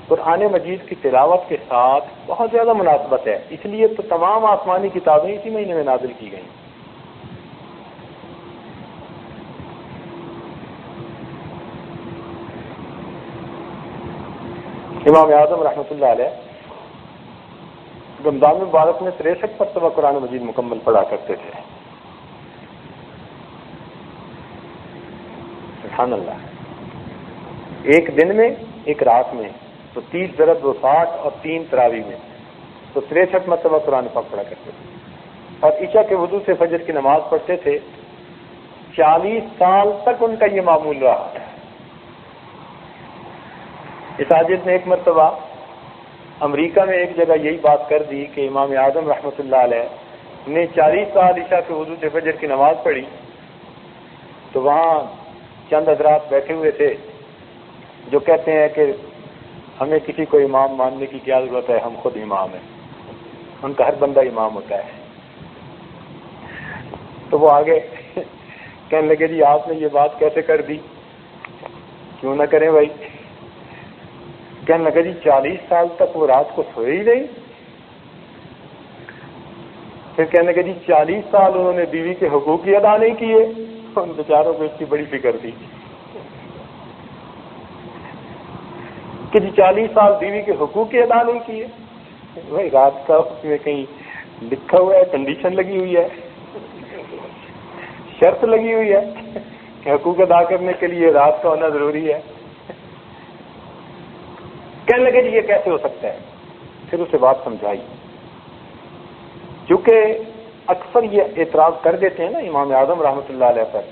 قرآن مجید کی تلاوت کے ساتھ بہت زیادہ مناسبت ہے. اس لیے تو تمام آسمانی کتابیں اسی مہینے میں نازل کی گئیں. امام اعظم رحمۃ اللہ علیہ رمضان مبارک میں 63 مرتبہ قرآن مجید مکمل پڑھا کرتے تھے. سبحان اللہ. ایک دن میں، ایک رات میں، تو 30 ضرب 260 اور 3 تراویح میں تو 63 مرتبہ قرآن پاک پڑھا کرتے تھے. اور عشاء کے وضو سے فجر کی نماز پڑھتے تھے. 40 سال تک ان کا یہ معمول رہا. اس عاجز نے ایک مرتبہ امریکہ میں ایک جگہ یہی بات کر دی کہ امام اعظم رحمۃ اللہ علیہ نے 40 سال عشاء کے وضو سے فجر کی نماز پڑھی. تو وہاں چند حضرات بیٹھے ہوئے تھے جو کہتے ہیں کہ ہمیں کسی کو امام ماننے کی کیا ضرورت ہے، ہم خود امام ہیں. ان کا ہر بندہ امام ہوتا ہے. تو وہ آگے کہنے لگے جی آپ نے یہ بات کیسے کر دی؟ کیوں نہ کریں بھائی. کہنے لگا جی 40 سال تک وہ رات کو سوئے ہی نہیں. پھر کہنے لگے جی 40 سال انہوں نے بیوی کے حقوق ہی ادا نہیں کیے. ان بیچاروں کو اس کی بڑی فکر تھی کہ جی 40 سال بیوی کے حقوق ہی ادا نہیں کیے. بھائی رات کا اس میں کہیں لکھا ہوا ہے، کنڈیشن لگی ہوئی ہے، شرط لگی ہوئی ہے کہ حقوق ادا کرنے کے لیے رات کا ہونا ضروری ہے. کہنے لگے جی یہ کیسے ہو سکتا ہے. پھر اسے بات سمجھائی. چونکہ اکثر یہ اعتراض کر دیتے ہیں نا امام اعظم رحمۃ اللہ علیہ پر،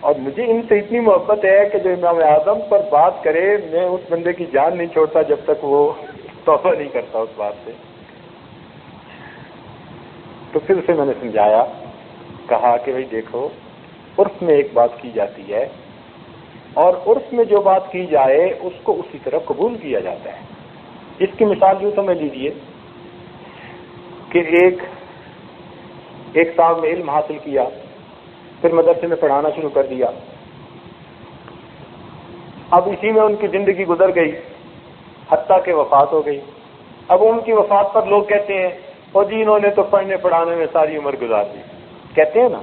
اور مجھے ان سے اتنی محبت ہے کہ جو امام اعظم پر بات کرے میں اس بندے کی جان نہیں چھوڑتا جب تک وہ توبہ نہیں کرتا اس بات سے. تو پھر اسے میں نے سمجھایا، کہا کہ بھائی دیکھو عرف میں ایک بات کی جاتی ہے اور عرف میں جو بات کی جائے اس کو اسی طرح قبول کیا جاتا ہے. اس کی مثال یوں سمجھ لیجیے کہ ایک صاحب نے علم حاصل کیا، پھر مدرسے میں پڑھانا شروع کر دیا. اب اسی میں ان کی زندگی گزر گئی حتیٰ کہ وفات ہو گئی. اب ان کی وفات پر لوگ کہتے ہیں اور جی انہوں نے تو پڑھنے پڑھانے میں ساری عمر گزار دی. کہتے ہیں نا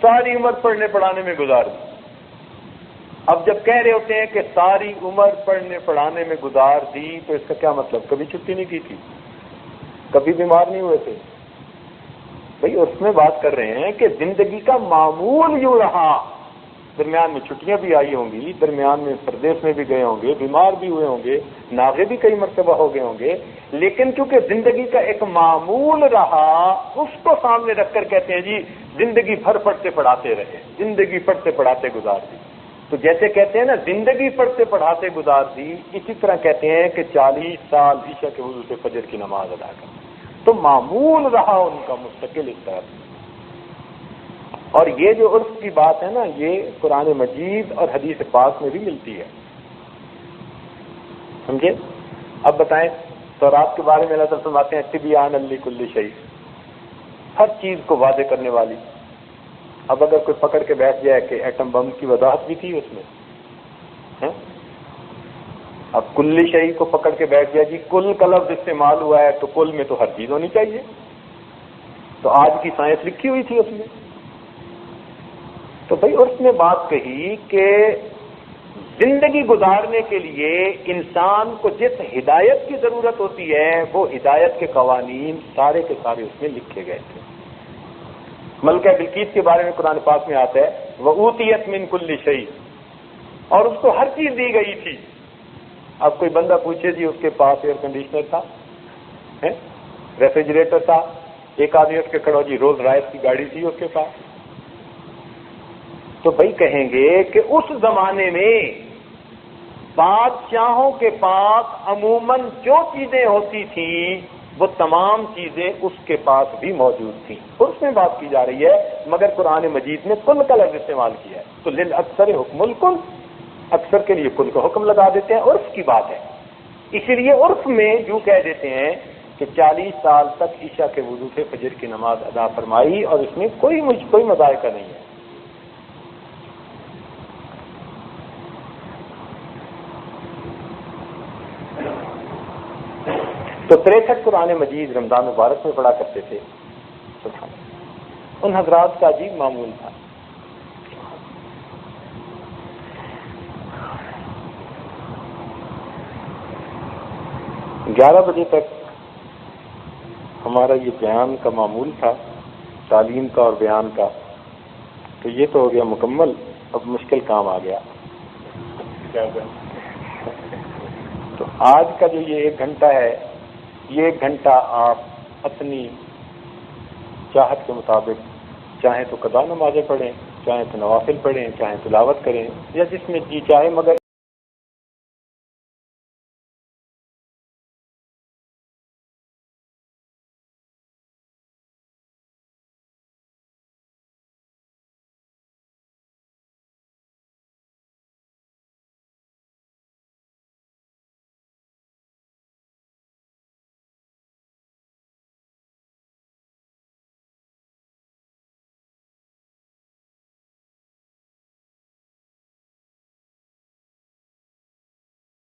ساری عمر پڑھنے پڑھانے میں گزار دی. اب جب کہہ رہے ہوتے ہیں کہ ساری عمر پڑھنے پڑھانے میں گزار دی تو اس کا کیا مطلب؟ کبھی چھٹی نہیں کی تھی، کبھی بیمار نہیں ہوئے تھے. بھئی اس میں بات کر رہے ہیں کہ زندگی کا معمول یوں رہا، درمیان میں چھٹیاں بھی آئی ہوں گی، درمیان میں پردیس میں بھی گئے ہوں گے، بیمار بھی ہوئے ہوں گے، ناغے بھی کئی مرتبہ ہو گئے ہوں گے، لیکن کیونکہ زندگی کا ایک معمول رہا اس کو سامنے رکھ کر کہتے ہیں جی زندگی بھر پڑھتے پڑھاتے رہے، زندگی پڑھتے پڑھاتے گزار دی. تو جیسے کہتے ہیں نا زندگی پڑھتے پڑھاتے گزار دی، اسی طرح کہتے ہیں کہ 40 سال عشاء کے وضو سے فجر کی نماز ادا کر. تو معمول رہا ان کا مستقل اس طرح. اور یہ جو عرف کی بات ہے نا یہ قرآن مجید اور حدیث پاک میں بھی ملتی ہے. سمجھے؟ اب بتائیں تورات کے بارے میں اللہ تعالیٰ فرماتے ہیں تبیان لکل شیء، ہر چیز کو واضح کرنے والی. اب اگر کوئی پکڑ کے بیٹھ جائے کہ ایٹم بم کی وضاحت بھی تھی اس میں، اب کل شیء کو پکڑ کے بیٹھ جائے جی کل کا لفظ استعمال ہوا ہے تو کل میں تو ہر چیز ہونی چاہیے. تو آج کی سائنس لکھی ہوئی تھی اس میں. تو بھائی اس نے بات کہی کہ زندگی گزارنے کے لیے انسان کو جس ہدایت کی ضرورت ہوتی ہے وہ ہدایت کے قوانین سارے کے سارے اس میں لکھے گئے تھے. ملکہ بلقیس کے بارے میں قرآن پاک میں آتا ہے وَأُوتِيَتْ مِن كُلِّ شَيْءٍ، اور اس کو ہر چیز دی گئی تھی. اب کوئی بندہ پوچھے جی اس کے پاس ایئر کنڈیشنر تھا، ریفریجریٹر تھا، ایک آدمی اس کے کھڑا جی رولز رائس کی گاڑی تھی اس کے پاس، تو بھائی کہیں گے کہ اس زمانے میں بادشاہوں کے پاس عموماً جو چیزیں ہوتی تھیں وہ تمام چیزیں اس کے پاس بھی موجود تھیں. عرف میں بات کی جا رہی ہے مگر قرآن مجید نے کل کا لفظ استعمال کیا ہے. تو للاکثر حکم الکل، اکثر کے لیے کل کا حکم لگا دیتے ہیں. عرف کی بات ہے. اسی لیے عرف میں جو کہہ دیتے ہیں کہ 40 سال تک عشاء کے وضو سے فجر کی نماز ادا فرمائی اور اس میں کوئی مذائقہ نہیں ہے. تو 63 قرآن مجید رمضان مبارک میں پڑھا کرتے تھے. سبحان اللہ. ان حضرات کا عجیب معمول تھا. گیارہ بجے تک ہمارا یہ بیان کا معمول تھا، تعلیم کا اور بیان کا. تو یہ تو ہو گیا مکمل. اب مشکل کام آ گیا. تو آج کا جو یہ 1 گھنٹہ ہے، یہ 1 گھنٹہ آپ اپنی چاہت کے مطابق چاہیں تو قضا نمازیں پڑھیں، چاہیں تو نوافل پڑھیں، چاہیں تلاوت کریں، یا جس میں جی چاہے، مگر